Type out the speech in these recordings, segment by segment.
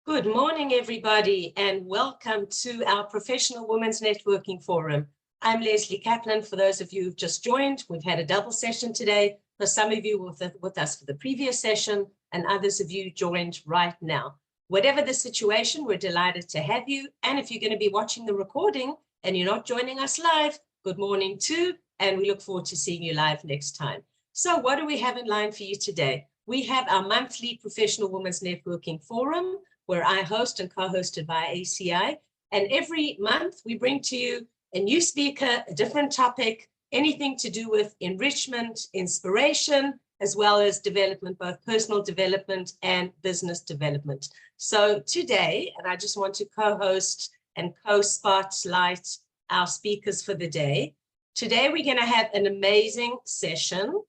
Good morning, everybody, and welcome to our Professional Women's Networking Forum. I'm Lesley Kaplan. For those of you who've just joined, we've had a double session today. For some of you with us for the previous session, and others of you joined right now. Whatever the situation, we're delighted to have you. And if you're going to be watching the recording and you're not joining us live, good morning too, and we look forward to seeing you live next time. So what do we have in line for you today? We have our monthly Professional Women's Networking Forum, where I host and co-hosted by ACI. And every month we bring to you a new speaker, a different topic, anything to do with enrichment, inspiration, as well as development, both personal development and business development. So today, and I just want to co-host and co-spotlight our speakers for the day. Today, we're gonna have an amazing session.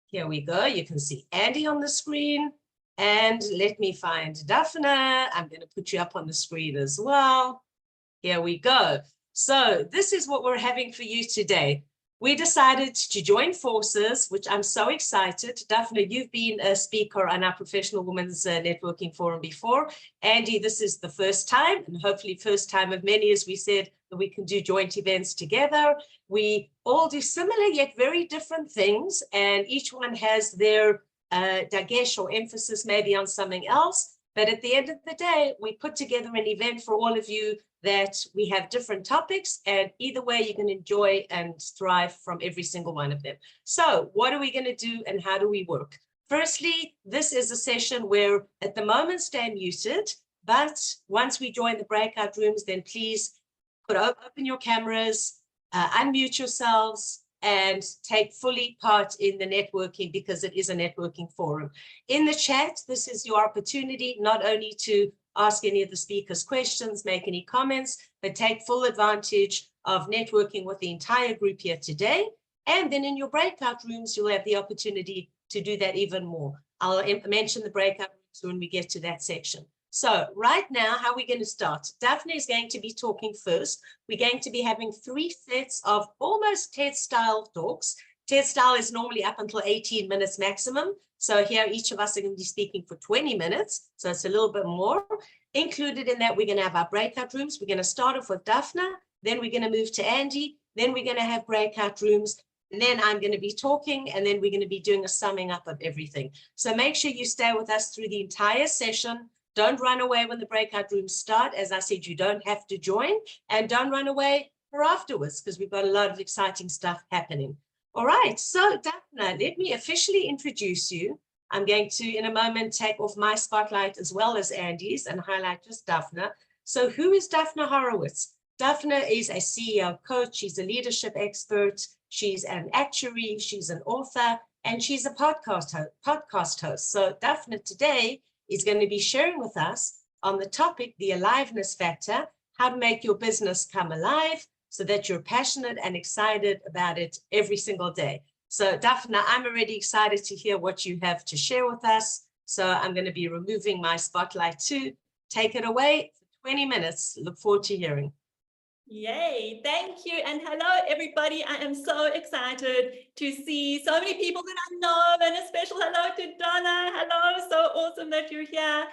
Here we go, you can see Andi on the screen. And let me find Daphna. I'm going to put you up on the screen as well. Here we go. So this is what we're having for you today. We decided to join forces, which I'm so excited. Daphna, you've been a speaker on our Professional Women's Networking Forum before. Andi, this is the first time, and hopefully first time of many, as we said, that we can do joint events together. We all do similar yet very different things, and each one has their dagesh or emphasis maybe on something else. But at the end of the day, we put together an event for all of you that we have different topics, and either way you can enjoy and thrive from every single one of them. So what are we going to do and how do we work? Firstly, this is a session where at the moment stay muted, but once we join the breakout rooms, then please open your cameras, unmute yourselves, and take fully part in the networking, because it is a networking forum. In the chat, this is your opportunity not only to ask any of the speakers questions, make any comments, but take full advantage of networking with the entire group here today. And then in your breakout rooms, you'll have the opportunity to do that even more. I'll mention the breakout rooms when we get to that section. So right now, how are we going to start? Daphna is going to be talking first. We're going to be having 3 sets of almost TED-style talks. TED-style is normally up until 18 minutes maximum. So here, each of us are going to be speaking for 20 minutes. So it's a little bit more. Included in that, we're going to have our breakout rooms. We're going to start off with Daphna. Then we're going to move to Andi. Then we're going to have breakout rooms. And then I'm going to be talking, and then we're going to be doing a summing up of everything. So make sure you stay with us through the entire session. Don't run away when the breakout rooms start. As I said, you don't have to join, and don't run away for afterwards, because we've got a lot of exciting stuff happening. All right, so Daphna, let me officially introduce you. I'm going to, in a moment, take off my spotlight as well as Andi's and highlight just Daphna. So who is Daphna Horowitz? Daphna is a CEO coach. She's a leadership expert. She's an actuary. She's an author, and she's a podcast host. So Daphna today is going to be sharing with us on the topic, the Aliveness Factor, how to make your business come alive so that you're passionate and excited about it every single day. So Daphna, I'm already excited to hear what you have to share with us. So I'm going to be removing my spotlight too. Take it away for 20 minutes. Look forward to hearing. Yay, thank you. And hello, everybody. I am so excited to see so many people that I know, and a special hello to Donna. Hello, so awesome that you're here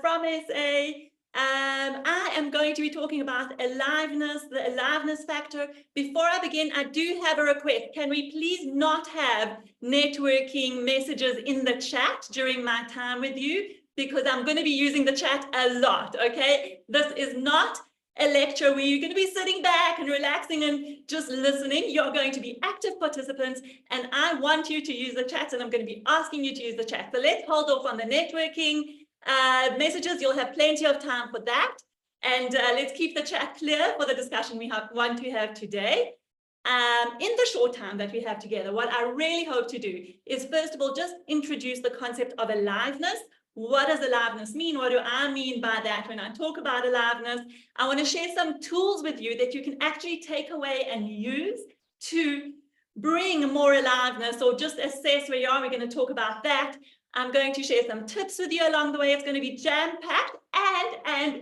from SA. I am going to be talking about aliveness, the aliveness factor. Before I begin, I do have a request. Can we please not have networking messages in the chat during my time with you? Because I'm going to be using the chat a lot, okay? This is not a lecture where you're going to be sitting back and relaxing and just listening. You're going to be active participants, and I want you to use the chat, and I'm going to be asking you to use the chat. So let's hold off on the networking messages. You'll have plenty of time for that, and let's keep the chat clear for the discussion we want to have today. In the short time that we have together, what I really hope to do is, first of all, just introduce the concept of aliveness. What does aliveness mean? What do I mean by that when I talk about aliveness? I want to share some tools with you that you can actually take away and use to bring more aliveness, or just assess where you are. We're going to talk about that. I'm going to share some tips with you along the way. It's going to be jam-packed, and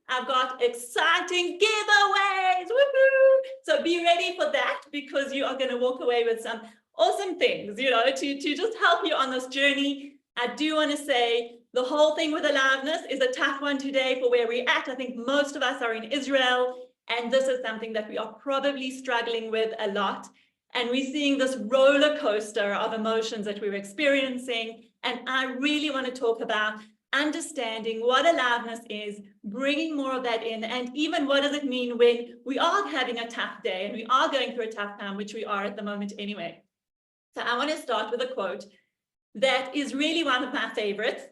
I've got exciting giveaways. Woohoo! So be ready for that, because you are going to walk away with some awesome things, you know, to just help you on this journey. I do want to say the whole thing with aliveness is a tough one today for where we're at. I think most of us are in Israel, and this is something that we are probably struggling with a lot. And we're seeing this roller coaster of emotions that we're experiencing. And I really want to talk about understanding what aliveness is, bringing more of that in, and even what does it mean when we are having a tough day and we are going through a tough time, which we are at the moment anyway. So I want to start with a quote that is really one of my favorites,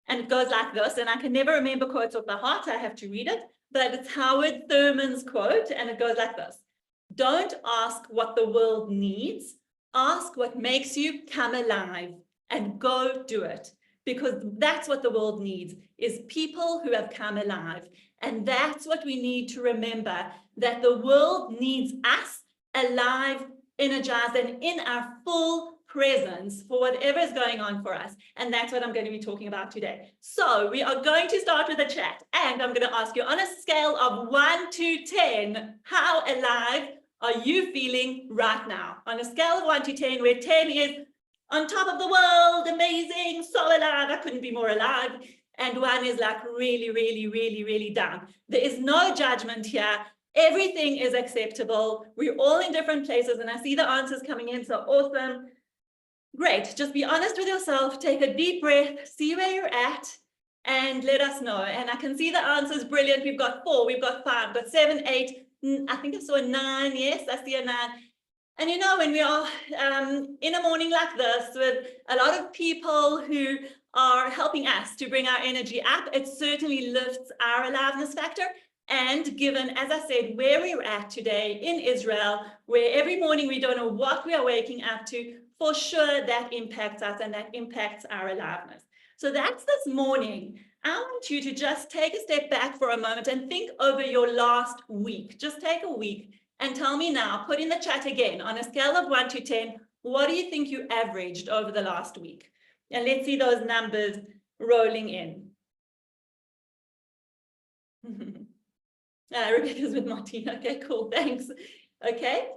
and it goes like this, and I can never remember quotes off by heart, so I have to read it, but it's Howard Thurman's quote, and it goes like this: don't ask what the world needs, ask what makes you come alive, and go do it. Because that's what the world needs, is people who have come alive. And that's what we need to remember, that the world needs us alive, energized, and in our full presence for whatever is going on for us. And that's what I'm going to be talking about today. So we are going to start with a chat, and I'm going to ask you on a scale of 1 to 10, how alive are you feeling right now? On a scale of 1 to 10, where 10 is on top of the world, amazing, so alive, I couldn't be more alive. And 1 is like really, really, really, really down. There is no judgment here. Everything is acceptable. We're all in different places, and I see the answers coming in, so awesome. Great, just be honest with yourself, take a deep breath, see where you're at, and let us know. And I can see the answers, brilliant. We've got 4, we've got 5, we've got 7, 8, I think I saw a 9, yes, I see a 9. And you know, when we are in a morning like this with a lot of people who are helping us to bring our energy up, it certainly lifts our aliveness factor. And given, as I said, where we're at today in Israel, where every morning we don't know what we are waking up to, for sure that impacts us and that impacts our aliveness. So that's this morning. I want you to just take a step back for a moment and think over your last week. Just take a week. And tell me now, put in the chat again, on a scale of 1 to 10, what do you think you averaged over the last week? And let's see those numbers rolling in. Rebecca's with Martina. Okay, cool, thanks. Okay,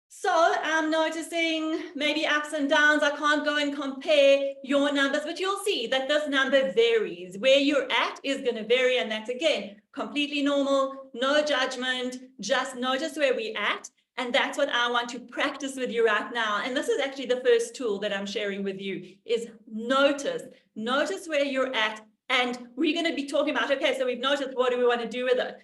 so I'm noticing maybe ups and downs. I can't go and compare your numbers, but you'll see that this number varies. Where you're at is going to vary, and that's, again, completely normal, no judgment, just notice where we're at. And that's what I want to practice with you right now. And this is actually the first tool that I'm sharing with you, is notice where you're at. And we're going to be talking about, okay, so we've noticed, what do we want to do with it?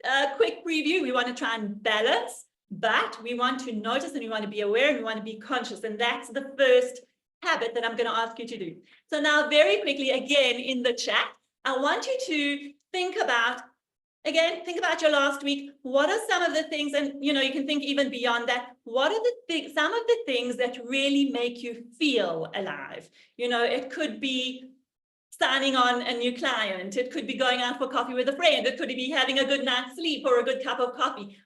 A quick preview, we want to try and balance, but we want to notice, and we want to be aware, and we want to be conscious. And that's the first habit that I'm going to ask you to do. So now, very quickly, again, in the chat, I want you to think about your last week. What are some of the things, and you know, you can think even beyond that, what are the things, some of the things that really make you feel alive? You know, it could be signing on a new client, it could be going out for coffee with a friend, it could be having a good night's sleep or a good cup of coffee.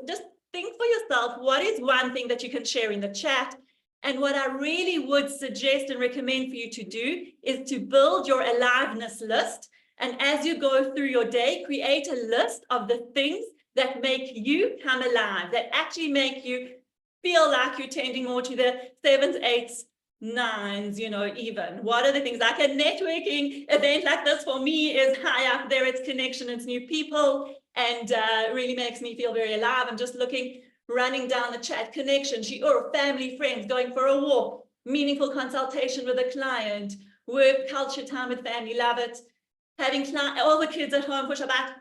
Just think for yourself, what is one thing that you can share in the chat? And what I really would suggest and recommend for you to do is to build your aliveness list. And as you go through your day, create a list of the things that make you come alive, that actually make you feel like you're tending more to the 7s, 8s, 9s, you know, even. What are the things? Like a networking event like this for me is high up there. It's connection, it's new people, and really makes me feel very alive. I'm just running down the chat, connection, or family, friends, going for a walk, meaningful consultation with a client, work, culture, time with family, love it. Having all the kids at home for Shabbat,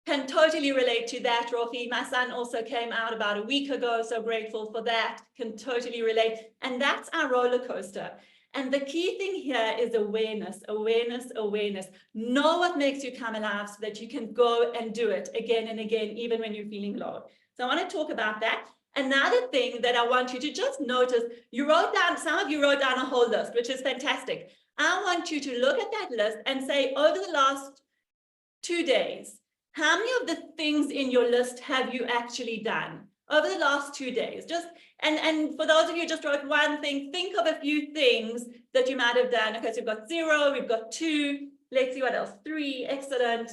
can totally relate to that, Rofi. My son also came out about a week ago, so grateful for that, can totally relate. And that's our roller coaster. And the key thing here is awareness, awareness, awareness. Know what makes you come alive so that you can go and do it again and again, even when you're feeling low. So I want to talk about that. Another thing that I want you to just notice, some of you wrote down a whole list, which is fantastic. I want you to look at that list and say, over the last 2 days, how many of the things in your list have you actually done over the last 2 days? And for those of you who just wrote one thing, think of a few things that you might have done. Okay, so we've got 0, we've got 2. Let's see what else. 3, excellent.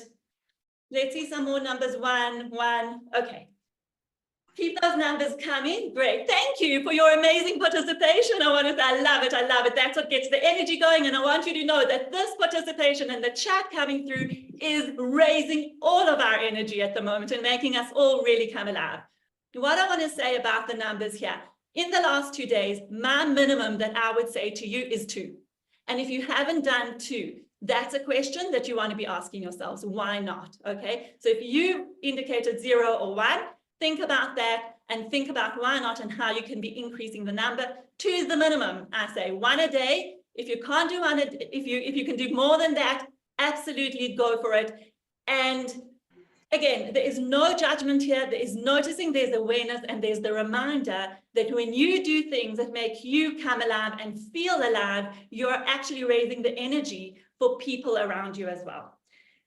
Let's see some more numbers. 1. Okay. Keep those numbers coming. Great. Thank you for your amazing participation. I love it. I love it. That's what gets the energy going. And I want you to know that this participation and the chat coming through is raising all of our energy at the moment and making us all really come alive. What I want to say about the numbers here, in the last 2 days, my minimum that I would say to you is 2. And if you haven't done 2, that's a question that you want to be asking yourselves. Why not? Okay. So if you indicated 0 or 1, think about that and think about why not and how you can be increasing the number. 2 is the minimum. I say 1 a day. If you can't do one, if you can do more than that, absolutely go for it. And again, there is no judgment here. There is noticing, there's awareness, and there's the reminder that when you do things that make you come alive and feel alive, you're actually raising the energy for people around you as well.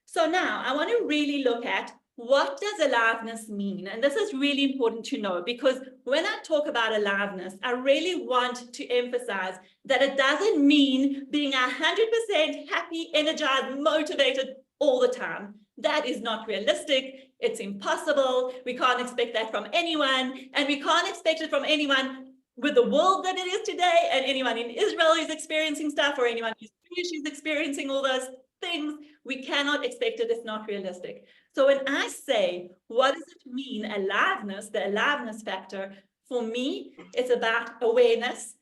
So now I want to really look at, what does aliveness mean? And this is really important to know, because when I talk about aliveness, I really want to emphasize that it doesn't mean being 100% happy, energized, motivated all the time. That is not realistic. It's impossible. We can't expect that from anyone. And we can't expect it from anyone with the world that it is today, and anyone in Israel who's experiencing stuff, or anyone who's Jewish who's experiencing all those things. We cannot expect it. It's not realistic. So when I say, what does it mean, aliveness, the aliveness factor, for me, it's about awareness,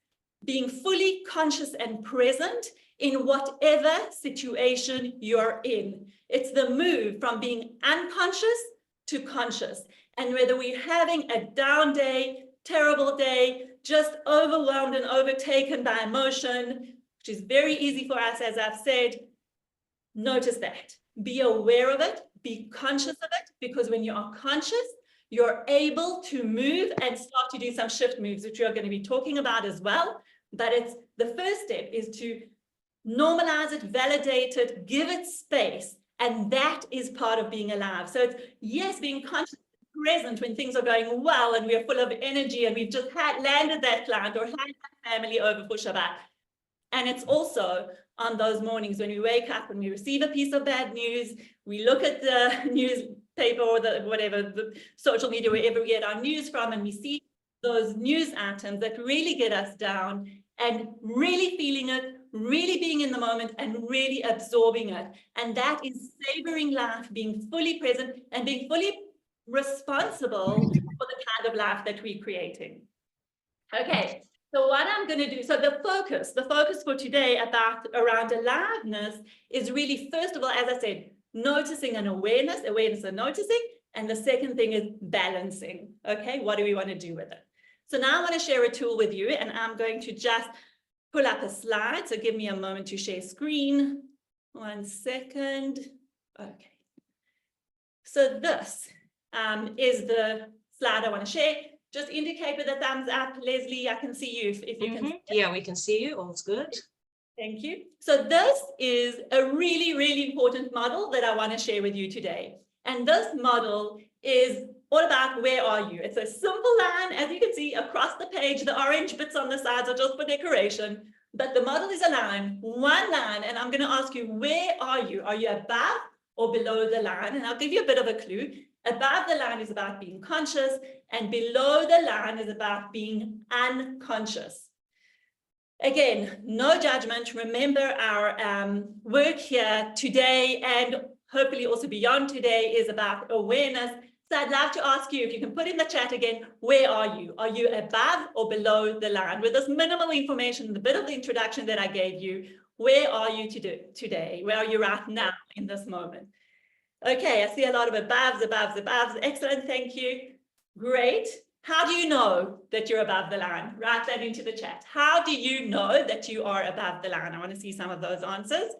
being fully conscious and present in whatever situation you're in. It's the move from being unconscious to conscious. And whether we're having a down day, terrible day, just overwhelmed and overtaken by emotion, which is very easy for us, as I've said, notice that. Be aware of it. Be conscious of it, because when you are conscious, you're able to move and start to do some shift moves, which we are going to be talking about as well. But it's the first step is to normalize it, validate it, give it space. And that is part of being alive. So it's, yes, being conscious, present when things are going well and we are full of energy and we've just landed that client or had that family over for Shabbat. And it's also on those mornings when we wake up, when we receive a piece of bad news, we look at the newspaper or the whatever, the social media, wherever we get our news from, and we see those news items that really get us down, and really feeling it, really being in the moment, and really absorbing it. And that is savoring life, being fully present and being fully responsible for the kind of life that we're creating. Okay. So what I'm going to do, so the focus for today around aliveness is really, first of all, as I said, noticing and awareness and noticing. And the second thing is balancing. Okay, what do we want to do with it? So now I want to share a tool with you, and I'm going to just pull up a slide. So give me a moment to share screen. 1 second. Okay. So this is the slide I want to share. Just indicate with a thumbs up. Lesley, I can see you if you can. Yeah, we can see you. All's good. Thank you. So this is a really, really important model that I want to share with you today. And this model is all about, where are you? It's a simple line, as you can see across the page. The orange bits on the sides are just for decoration. But the model is a line, one line. And I'm going to ask you, where are you? Are you above or below the line? And I'll give you a bit of a clue. Above the line is about being conscious, and below the line is about being unconscious. Again, no judgment. Remember, our work here today, and hopefully also beyond today, is about awareness. So I'd love to ask you, if you can put in the chat again, where are you? Are you above or below the line? With this minimal information, the bit of the introduction that I gave you, where are you today? Where are you right now in this moment? Okay, I see a lot of aboves. Excellent, thank you. Great. How do you know that you're above the line? Write that into the chat. How do you know that you are above the line? I want to see some of those answers.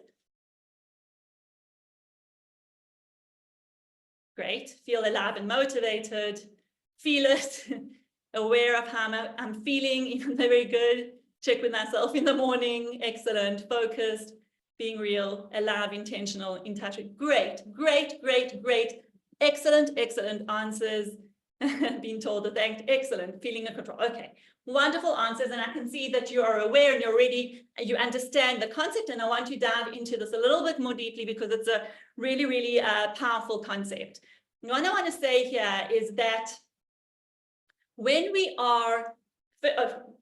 Great. Feel alive and motivated. Feel it. Aware of how I'm feeling, even very good. Check with myself in the morning. Excellent. Focused. Being real, alive, intentional, in touch with. Great. Excellent answers. Being told to thank. Excellent. Feeling in control. Okay. Wonderful answers. And I can see that you are aware and you're ready. You understand the concept. And I want to dive into this a little bit more deeply, because it's a really, really powerful concept. What I want to say here is that when we are,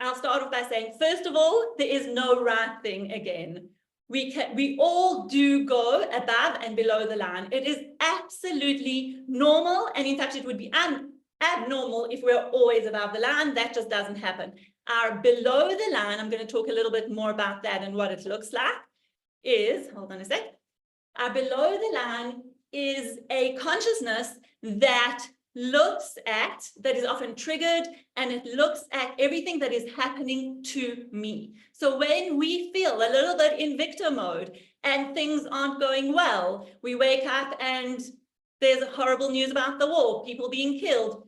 I'll start off by saying, first of all, there is no right thing again. We all do go above and below the line. It is absolutely normal. And in fact, it would be abnormal if we're always above the line. That just doesn't happen. Our below the line, I'm going to talk a little bit more about that and what it looks like, is, hold on a sec. Our below the line is a consciousness that is often triggered, and it looks at everything that is happening to me. So when we feel a little bit in victim mode and things aren't going well, we wake up and there's horrible news about the war, people being killed,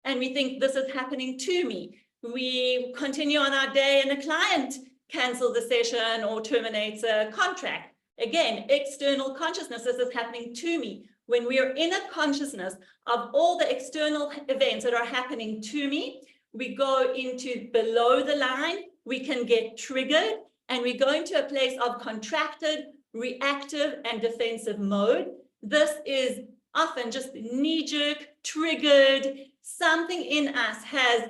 and we think this is happening to me. We continue on our day and a client cancels a session or terminates a contract. Again, external consciousness, this is happening to me. When we are in a consciousness of all the external events that are happening to me, we go into below the line, we can get triggered, and we go into a place of contracted, reactive, and defensive mode. This is often just knee-jerk, triggered, something in us has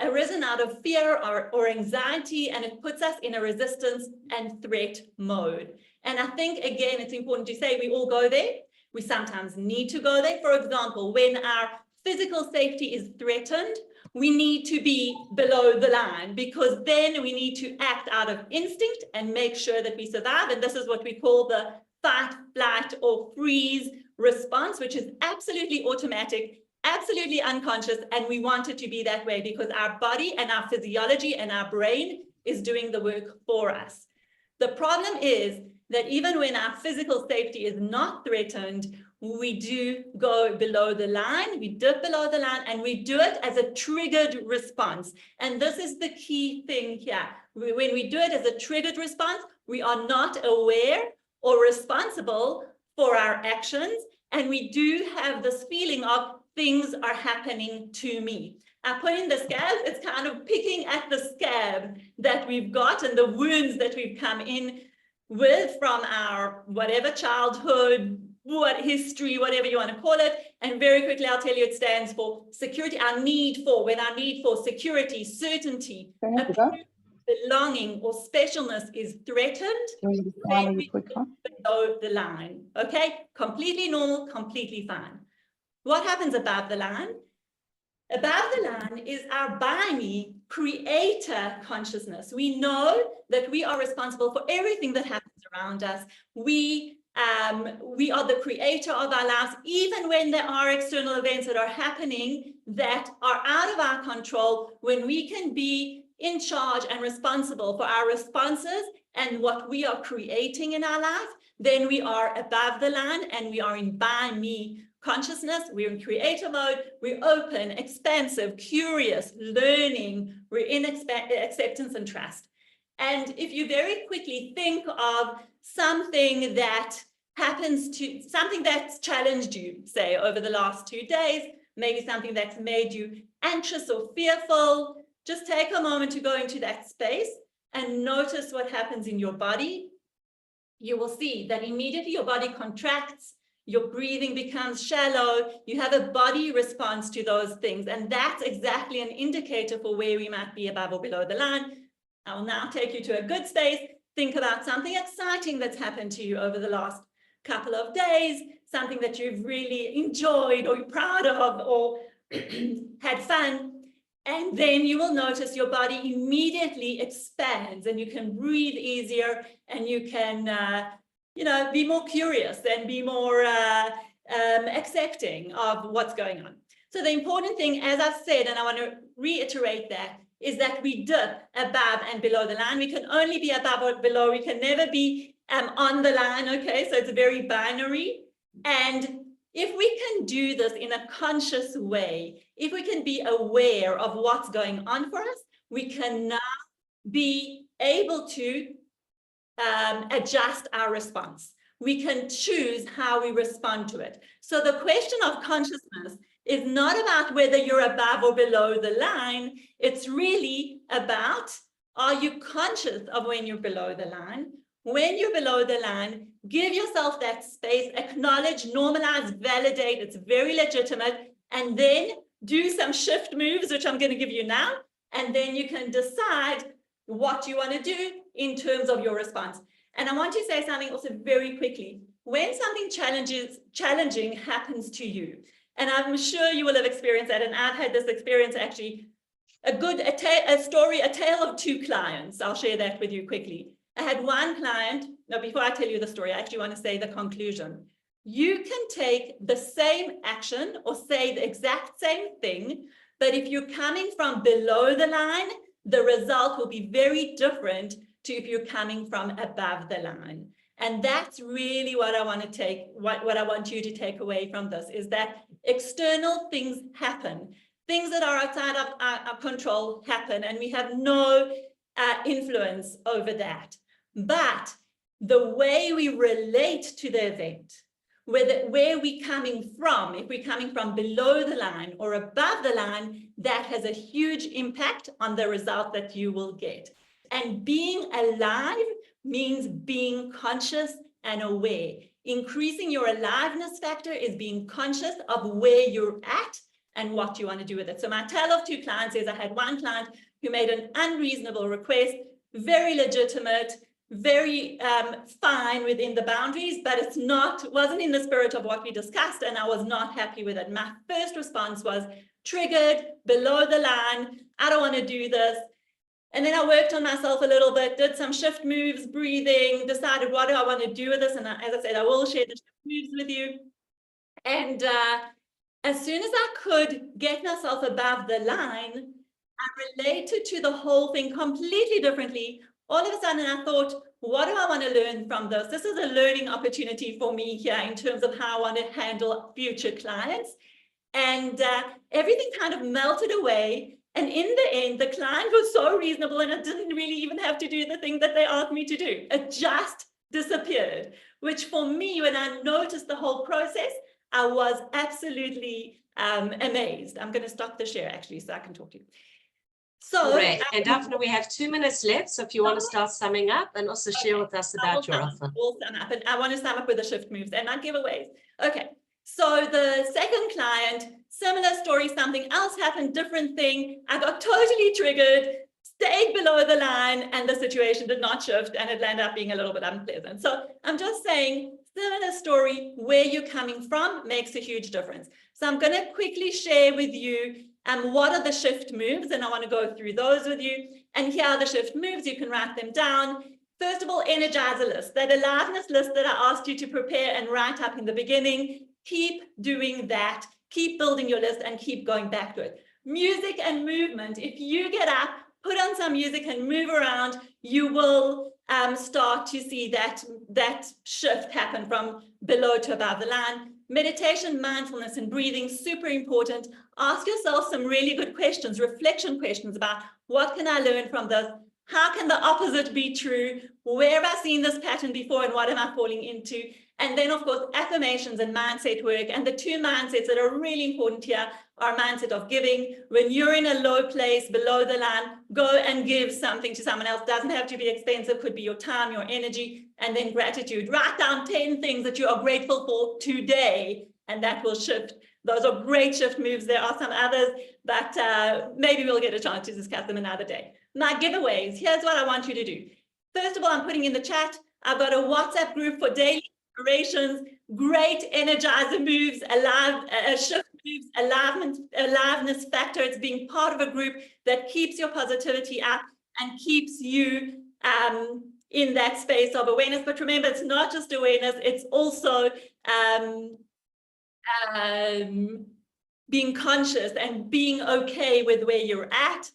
arisen out of fear or anxiety, and it puts us in a resistance and threat mode. And I think, again, it's important to say we all go there. We sometimes need to go there. For example, when our physical safety is threatened, we need to be below the line, because then we need to act out of instinct and make sure that we survive. And this is what we call the fight, flight, or freeze response, which is absolutely automatic, absolutely unconscious. And we want it to be that way because our body and our physiology and our brain is doing the work for us. The problem is that even when our physical safety is not threatened, we do go below the line, we dip below the line, and we do it as a triggered response. And this is the key thing here. When we do it as a triggered response, we are not aware or responsible for our actions, and we do have this feeling of things are happening to me. I put in the scab, it's kind of picking at the scab that we've got and the wounds that we've come in with from our whatever childhood, what history, whatever you want to call it. And very quickly, I'll tell you, it stands for security. When our need for security, certainty, belonging, or specialness is threatened, then we go below the line. Okay, completely normal, completely fine. What happens above the line? Above the line is our by me creator consciousness. We know that we are responsible for everything that happens around us. We are the creator of our lives, even when there are external events that are happening that are out of our control. When we can be in charge and responsible for our responses and what we are creating in our life, then we are above the line and we are in by me consciousness. We're in creator mode. We're open, expansive, curious, learning. We're in acceptance and trust. And if you very quickly think of something that something that's challenged you, say over the last 2 days, maybe something that's made you anxious or fearful, just take a moment to go into that space and notice what happens in your body. You will see that immediately your body contracts, your breathing becomes shallow, you have a body response to those things. And that's exactly an indicator for where we might be above or below the line. I will now take you to a good space. Think about something exciting that's happened to you over the last couple of days, something that you've really enjoyed or you're proud of or had fun. And then you will notice your body immediately expands and you can breathe easier and you can be more curious and be more accepting of what's going on. So the important thing, as I've said, and I want to reiterate that, is that we dip above and below the line. We can only be above or below. We can never be on the line, okay? So it's very binary. And if we can do this in a conscious way, if we can be aware of what's going on for us, we can now be able to adjust our response. We can choose how we respond to it. So the question of consciousness is not about whether you're above or below the line. It's really about, are you conscious of when you're below the line? When you're below the line, give yourself that space, acknowledge, normalize, validate. It's very legitimate. And then do some shift moves, which I'm going to give you now, and then you can decide what you want to do in terms of your response. And I want to say something also very quickly. When something challenging happens to you, and I'm sure you will have experienced that, and I've had this experience actually, a tale of two clients. I'll share that with you quickly. I had one client. Now, before I tell you the story, I actually want to say the conclusion. You can take the same action or say the exact same thing, but if you're coming from below the line, the result will be very different to if you're coming from above the line. And that's really what I want to take, what I want you to take away from this, is that external things happen. Things that are outside of our control happen, and we have no influence over that. But the way we relate to the event, where we're coming from, if we're coming from below the line or above the line, that has a huge impact on the result that you will get. And being alive means being conscious and aware. Increasing your aliveness factor is being conscious of where you're at and what you want to do with it. So my tale of two clients is I had one client who made an unreasonable request, very legitimate, very fine within the boundaries, but wasn't in the spirit of what we discussed, and I was not happy with it. My first response was triggered, below the line, I don't want to do this. And then I worked on myself a little bit, did some shift moves, breathing, decided what do I want to do with this. And as I said, I will share the shift moves with you. And as soon as I could get myself above the line, I related to the whole thing completely differently. All of a sudden I thought, what do I want to learn from this? This is a learning opportunity for me here in terms of how I want to handle future clients. And everything kind of melted away. And in the end, the client was so reasonable, and I didn't really even have to do the thing that they asked me to do. It just disappeared, which for me, when I noticed the whole process, I was absolutely amazed. I'm going to stop the share actually, so I can talk to you. So, great. And Daphna, we have 2 minutes left. So if you want to start summing up and also share with us about your offer. We'll sum up, and I want to sum up with the shift moves and not giveaways. Okay. So the second client, similar story, something else happened, different thing. I got totally triggered, stayed below the line, and the situation did not shift, and it ended up being a little bit unpleasant. So I'm just saying, similar story, where you're coming from makes a huge difference. So I'm going to quickly share with you what are the shift moves, and I want to go through those with you. And here are the shift moves. You can write them down. First of all, energize a list. That aliveness list that I asked you to prepare and write up in the beginning, keep doing that. Keep building your list and keep going back to it. Music and movement. If you get up, put on some music and move around, you will start to see that shift happen from below to above the line. Meditation, mindfulness, and breathing, super important. Ask yourself some really good questions, reflection questions about what can I learn from this? How can the opposite be true? Where have I seen this pattern before and what am I falling into? And then, of course, affirmations and mindset work. And the two mindsets that are really important here are mindset of giving. When you're in a low place below the line, go and give something to someone else. Doesn't have to be expensive, could be your time, your energy. And then gratitude. Write down 10 things that you are grateful for today, and that will shift. Those are great shift moves. There are some others, but maybe we'll get a chance to discuss them another day. My giveaways, here's what I want you to do. First of all, I'm putting in the chat, I've got a WhatsApp group for daily inspirations, great energizer moves, shift moves, aliveness factor. It's being part of a group that keeps your positivity up and keeps you in that space of awareness. But remember, it's not just awareness, it's also being conscious and being okay with where you're at.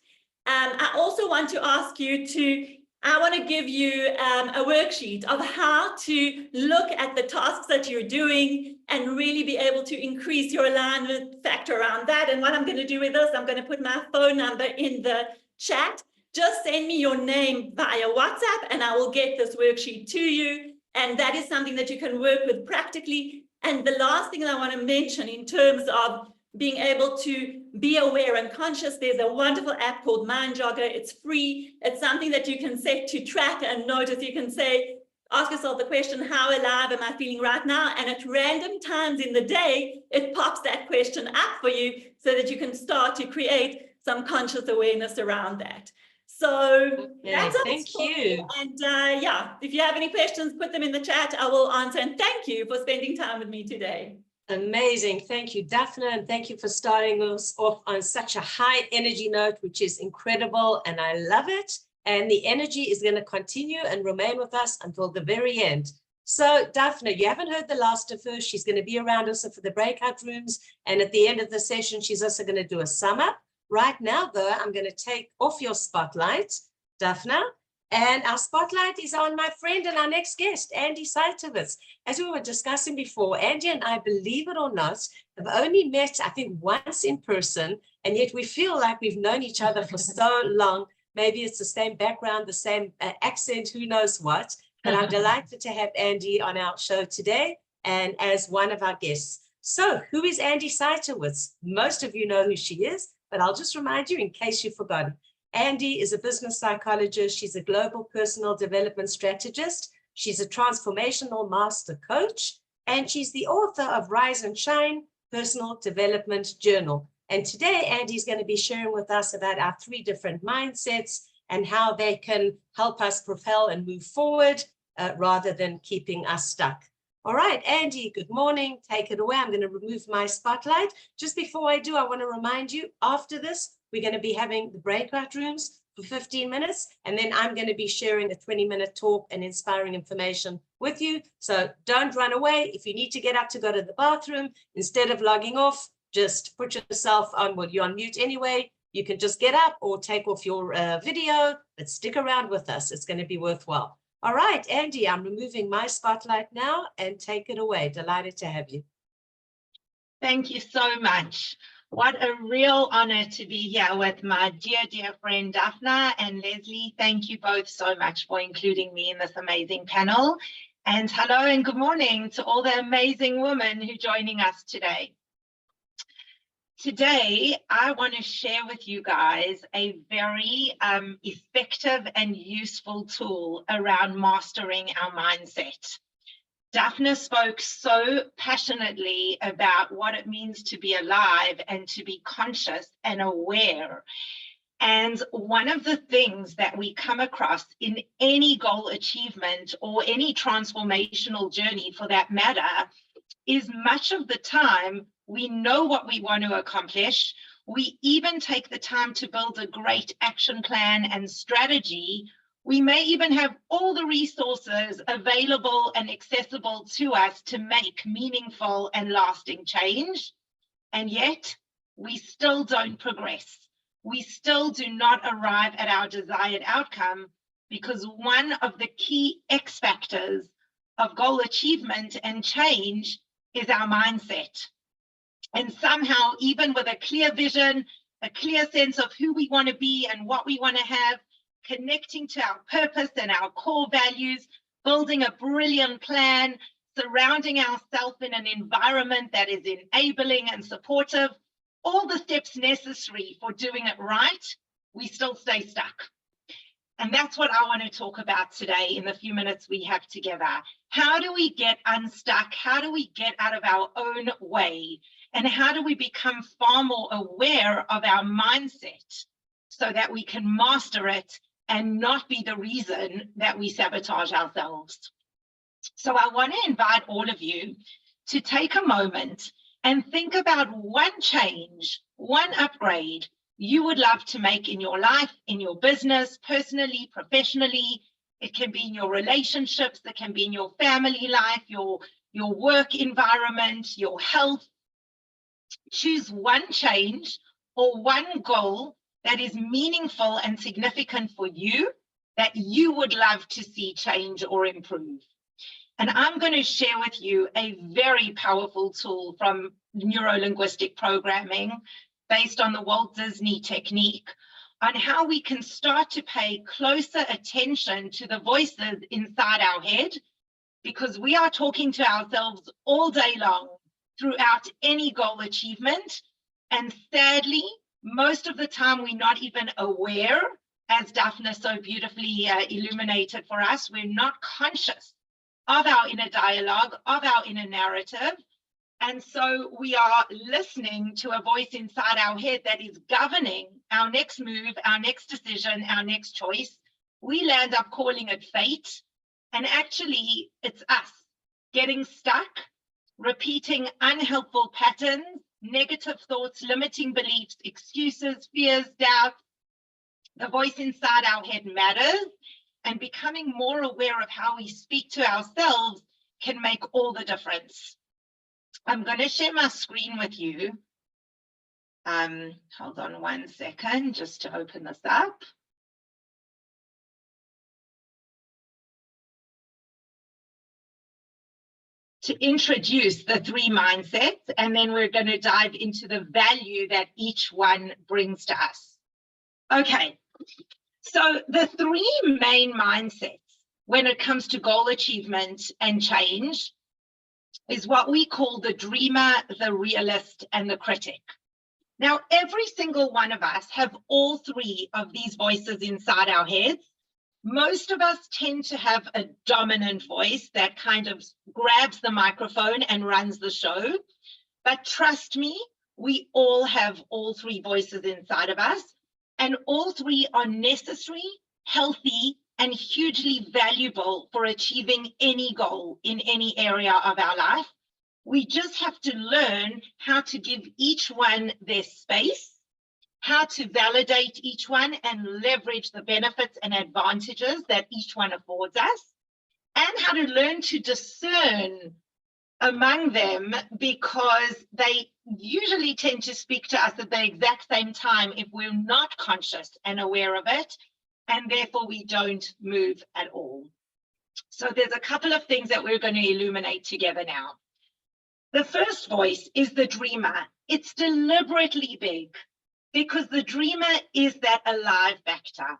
I also want to ask you I want to give you a worksheet of how to look at the tasks that you're doing and really be able to increase your alignment factor around that. And what I'm going to do with this, I'm going to put my phone number in the chat. Just send me your name via WhatsApp and I will get this worksheet to you. And that is something that you can work with practically. And the last thing that I want to mention in terms of being able to be aware and conscious, there's a wonderful app called Mind Jogger. It's free. It's something that you can set to track and notice. You can say, ask yourself the question, how alive am I feeling right now? And at random times in the day, it pops that question up for you so that you can start to create some conscious awareness around that. So that's thank you. And yeah, if you have any questions, put them in the chat. I will answer. And thank you for spending time with me today. Amazing. Thank you, Daphna. And thank you for starting us off on such a high energy note, which is incredible. And I love it. And the energy is going to continue and remain with us until the very end. So Daphna, you haven't heard the last of her. She's going to be around also for the breakout rooms. And at the end of the session, she's also going to do a sum up. Right now, though, I'm going to take off your spotlight, Daphna. And our spotlight is on my friend and our next guest, Andi Saitowitz. As we were discussing before, Andi and I, believe it or not, have only met, I think, once in person, and yet we feel like we've known each other for so long. Maybe it's the same background, the same accent, who knows what. But I'm delighted to have Andi on our show today and as one of our guests. So who is Andi Saitowitz? Most of you know who she is, but I'll just remind you in case you've forgotten. Andi is a business psychologist. She's a global personal development strategist. She's a transformational master coach, and she's the author of Rise and Shine, Personal Development Journal. And today, Andi is going to be sharing with us about our 3 different mindsets and how they can help us propel and move forward rather than keeping us stuck. All right, Andi, good morning. Take it away. I'm going to remove my spotlight. Just before I do, I want to remind you, after this, we're going to be having the breakout rooms for 15 minutes, and then I'm going to be sharing a 20-minute talk and inspiring information with you. So don't run away. If you need to get up to go to the bathroom, instead of logging off, just put yourself on, well, you're on mute anyway. You can just get up or take off your video, but stick around with us. It's going to be worthwhile. All right, Andi, I'm removing my spotlight now and take it away. Delighted to have you. Thank you so much. What a real honor to be here with my dear friend Daphna and Lesley. Thank you both so much for including me in this amazing panel. And hello and good morning to all the amazing women who are joining us today. Today, I want to share with you guys a very effective and useful tool around mastering our mindset. Daphna spoke so passionately about what it means to be alive and to be conscious and aware. And one of the things that we come across in any goal achievement or any transformational journey for that matter is much of the time we know what we want to accomplish. We even take the time to build a great action plan and strategy. We may even have all the resources available and accessible to us to make meaningful and lasting change. And yet we still don't progress. We still do not arrive at our desired outcome because one of the key X factors of goal achievement and change is our mindset. And somehow, even with a clear vision, a clear sense of who we want to be and what we want to have, connecting to our purpose and our core values, building a brilliant plan, surrounding ourselves in an environment that is enabling and supportive, all the steps necessary for doing it right, we still stay stuck. And that's what I want to talk about today in the few minutes we have together. How do we get unstuck? How do we get out of our own way? And how do we become far more aware of our mindset so that we can master it and not be the reason that we sabotage ourselves? So I want to invite all of you to take a moment and think about one change, one upgrade you would love to make in your life, in your business, personally, professionally. It can be in your relationships, it can be in your family life, your work environment, your health. Choose one change or one goal that is meaningful and significant for you that you would love to see change or improve. And I'm going to share with you a very powerful tool from neuro-linguistic programming based on the Walt Disney technique on how we can start to pay closer attention to the voices inside our head, because we are talking to ourselves all day long throughout any goal achievement. And sadly, most of the time we're not even aware, as Daphna so beautifully illuminated for us, we're not conscious of our inner dialogue, of our inner narrative. And so we are listening to a voice inside our head that is governing our next move, our next decision, our next choice. We land up calling it fate. And actually, it's us getting stuck, repeating unhelpful patterns, negative thoughts, limiting beliefs, excuses, fears, doubts. The voice inside our head matters, and becoming more aware of how we speak to ourselves can make all the difference. I'm going to share my screen with you. Hold on 1 second just to open this up. To introduce the 3 mindsets, and then we're going to dive into the value that each one brings to us. Okay, so the 3 main mindsets when it comes to goal achievement and change is what we call the dreamer, the realist, and the critic. Now, every single one of us have all 3 of these voices inside our heads. Most of us tend to have a dominant voice that kind of grabs the microphone and runs the show. But trust me, we all have all 3 voices inside of us, and all 3 are necessary, healthy, and hugely valuable for achieving any goal in any area of our life. We just have to learn how to give each one their space, how to validate each one and leverage the benefits and advantages that each one affords us, and how to learn to discern among them, because they usually tend to speak to us at the exact same time if we're not conscious and aware of it, and therefore we don't move at all. So there's a couple of things that we're going to illuminate together now. The first voice is the dreamer. It's deliberately big because the dreamer is that alive factor.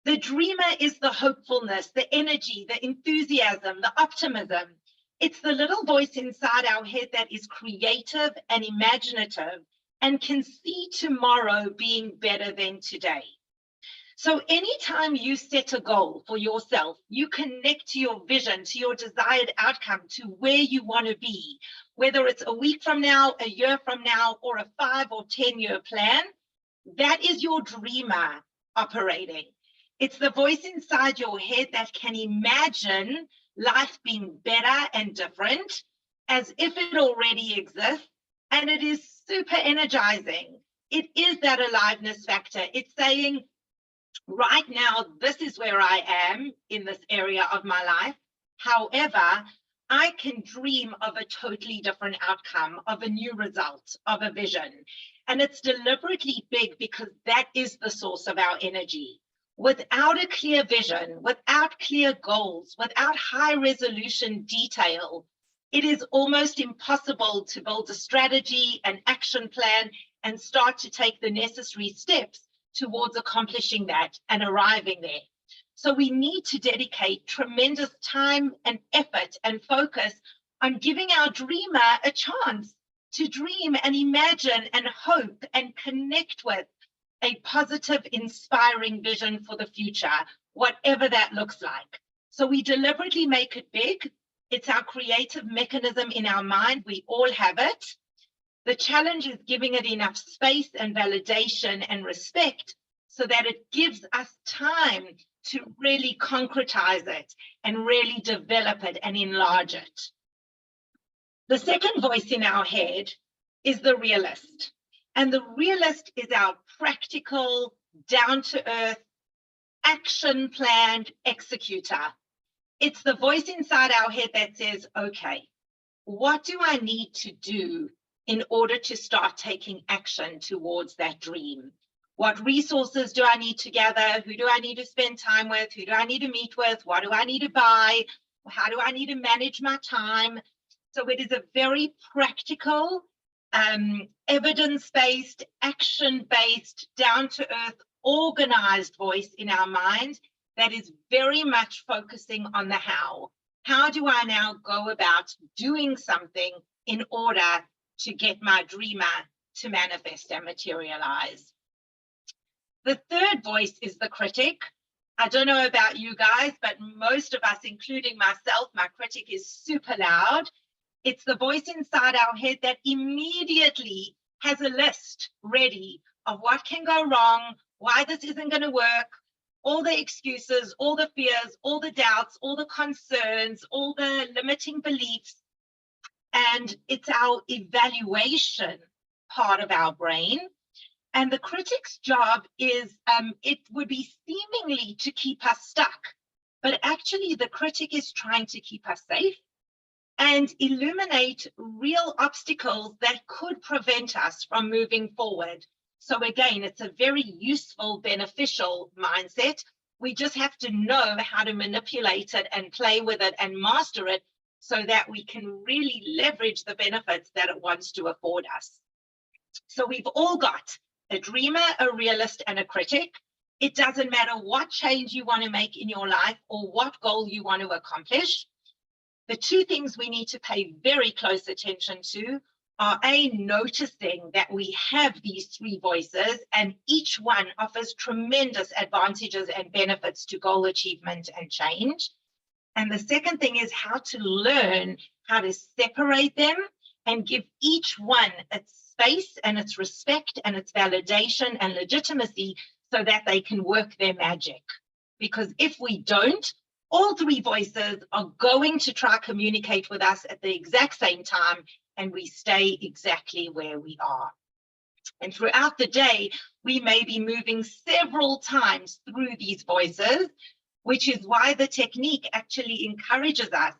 The dreamer is the hopefulness, the energy, the enthusiasm, the optimism. It's the little voice inside our head that is creative and imaginative and can see tomorrow being better than today. So anytime you set a goal for yourself, you connect to your vision, to your desired outcome, to where you want to be, whether it's a week from now, a year from now, or a 5 or 10-year plan, that is your dreamer operating. It's the voice inside your head that can imagine life being better and different as if it already exists, and it is super energizing. It is that aliveness factor. It's saying, right now, this is where I am in this area of my life. However, I can dream of a totally different outcome, of a new result, of a vision. And it's deliberately big because that is the source of our energy. Without a clear vision, without clear goals, without high resolution detail, it is almost impossible to build a strategy, an action plan, and start to take the necessary steps towards accomplishing that and arriving there. So we need to dedicate tremendous time and effort and focus on giving our dreamer a chance to dream and imagine and hope and connect with a positive, inspiring vision for the future, whatever that looks like. So we deliberately make it big. It's our creative mechanism in our mind. We all have it. The challenge is giving it enough space and validation and respect so that it gives us time to really concretize it and really develop it and enlarge it. The second voice in our head is the realist. And the realist is our practical, down-to-earth, action-planned executor. It's the voice inside our head that says, okay, what do I need to do in order to start taking action towards that dream? What resources do I need to gather? Who do I need to spend time with? Who do I need to meet with? What do I need to buy? How do I need to manage my time? So it is a very practical, evidence-based, action-based, down-to-earth, organized voice in our mind that is very much focusing on the how. How do I now go about doing something in order to get my dreamer to manifest and materialize? The third voice is the critic. I don't know about you guys, but most of us, including myself, my critic is super loud. It's the voice inside our head that immediately has a list ready of what can go wrong, why this isn't going to work, all the excuses, all the fears, all the doubts, all the concerns, all the limiting beliefs. And it's our evaluation part of our brain. And the critic's job is, it would be seemingly to keep us stuck, but actually the critic is trying to keep us safe and illuminate real obstacles that could prevent us from moving forward. So again, it's a very useful, beneficial mindset. We just have to know how to manipulate it and play with it and master it so that we can really leverage the benefits that it wants to afford us. So we've all got a dreamer, a realist, and a critic. It doesn't matter what change you want to make in your life or what goal you want to accomplish. The two things we need to pay very close attention to are noticing that we have these three voices and each one offers tremendous advantages and benefits to goal achievement and change. And the second thing is how to learn how to separate them and give each one its space and its respect and its validation and legitimacy so that they can work their magic. Because if we don't, all three voices are going to try to communicate with us at the exact same time, and we stay exactly where we are. And throughout the day, we may be moving several times through these voices, which is why the technique actually encourages us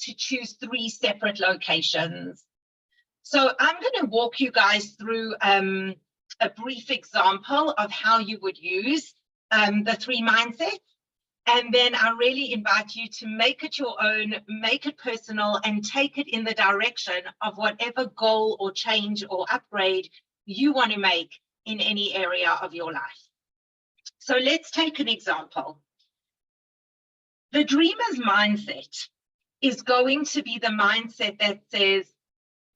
to choose three separate locations. So I'm going to walk you guys through a brief example of how you would use the three mindsets. And then I really invite you to make it your own, make it personal, and take it in the direction of whatever goal or change or upgrade you want to make in any area of your life. So let's take an example. The dreamer's mindset is going to be the mindset that says,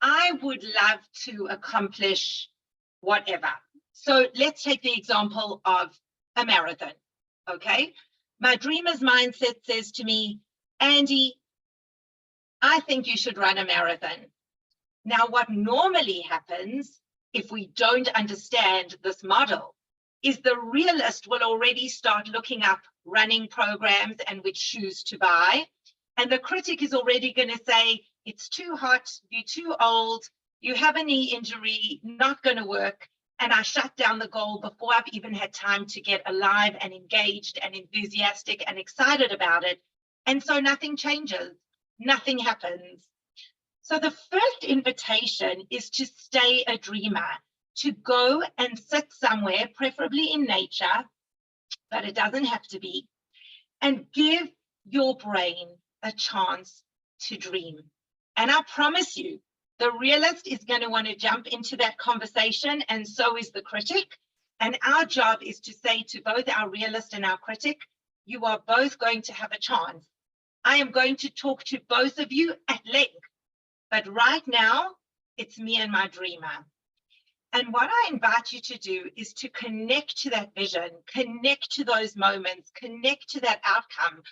I would love to accomplish whatever. So let's take the example of a marathon, okay? My dreamer's mindset says to me, Andi, I think you should run a marathon. Now, what normally happens if we don't understand this model is the realist will already start looking up running programs and which shoes to buy. And the critic is already going to say, it's too hot, you're too old, you have a knee injury, not going to work. And I shut down the goal before I've even had time to get alive and engaged and enthusiastic and excited about it. And so nothing changes, nothing happens. So the first invitation is to stay a dreamer, to go and sit somewhere, preferably in nature, but it doesn't have to be, and give your brain a chance to dream. And I promise you, the realist is going to want to jump into that conversation, and so is the critic. And our job is to say to both our realist and our critic, you are both going to have a chance. I am going to talk to both of you at length, but right now, it's me and my dreamer. And what I invite you to do is to connect to that vision, connect to those moments, connect to that outcome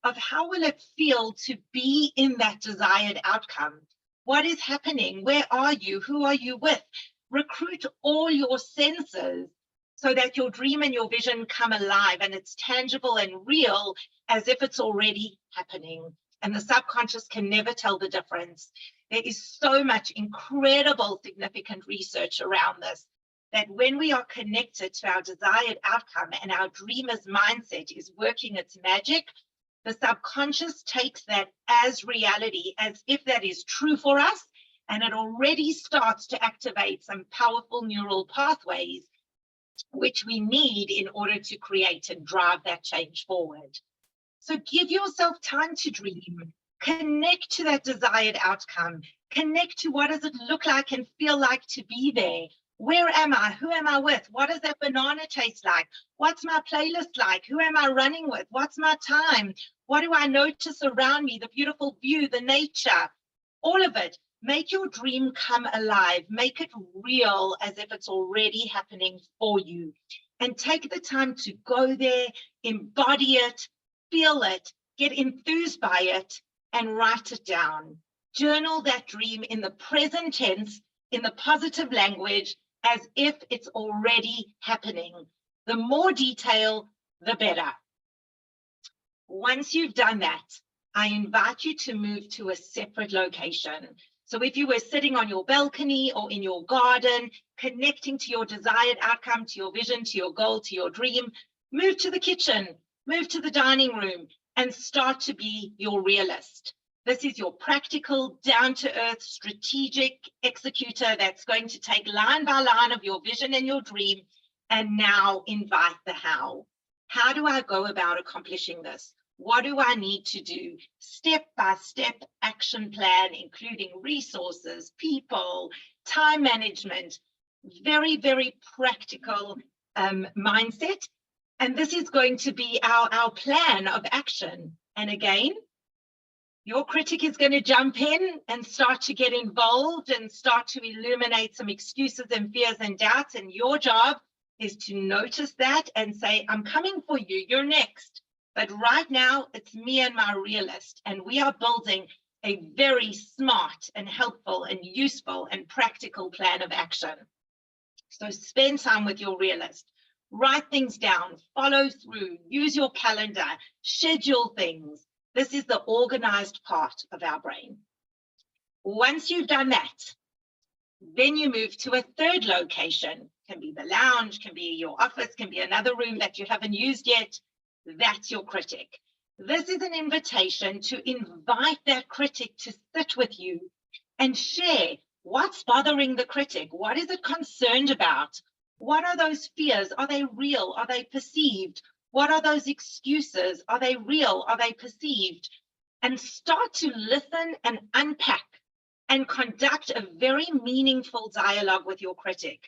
of how will it feel to be in that desired outcome. What is happening? Where are you? Who are you with? Recruit all your senses so that your dream and your vision come alive and it's tangible and real as if it's already happening. And the subconscious can never tell the difference. There is so much incredible, significant research around this, that when we are connected to our desired outcome and our dreamer's mindset is working its magic, the subconscious takes that as reality, as if that is true for us, and it already starts to activate some powerful neural pathways, which we need in order to create and drive that change forward. So give yourself time to dream, connect to that desired outcome, connect to what does it look like and feel like to be there. Where am I? Who am I with? What does that banana taste like? What's my playlist like? Who am I running with? What's my time? What do I notice around me? The beautiful view, the nature, all of it. Make your dream come alive. Make it real as if it's already happening for you. and take the time to go there, embody it, feel it, get enthused by it, and write it down. Journal that dream in the present tense, in the positive language, as if it's already happening. The more detail, the better. Once you've done that, I invite you to move to a separate location. So if you were sitting on your balcony or in your garden, connecting to your desired outcome, to your vision, to your goal, to your dream, move to the kitchen, move to the dining room, and start to be your realist. This is your practical, down-to-earth, strategic executor that's going to take line by line of your vision and your dream and now invite the how. How do I go about accomplishing this? What do I need to do? Step-by-step action plan, including resources, people, time management, very, very practical mindset. And this is going to be our plan of action. And again, your critic is going to jump in and start to get involved and start to illuminate some excuses and fears and doubts. And your job is to notice that and say, I'm coming for you, you're next. But right now, it's me and my realist, and we are building a very smart and helpful and useful and practical plan of action. So spend time with your realist, write things down, follow through, use your calendar, schedule things. This is the organized part of our brain. Once you've done that, then you move to a third location. Can be the lounge, can be your office, can be another room that you haven't used yet. That's your critic. This is an invitation to invite that critic to sit with you and share what's bothering the critic. What is it concerned about? What are those fears? Are they real? Are they perceived? What are those excuses? Are they real? Are they perceived? And start to listen and unpack and conduct a very meaningful dialogue with your critic.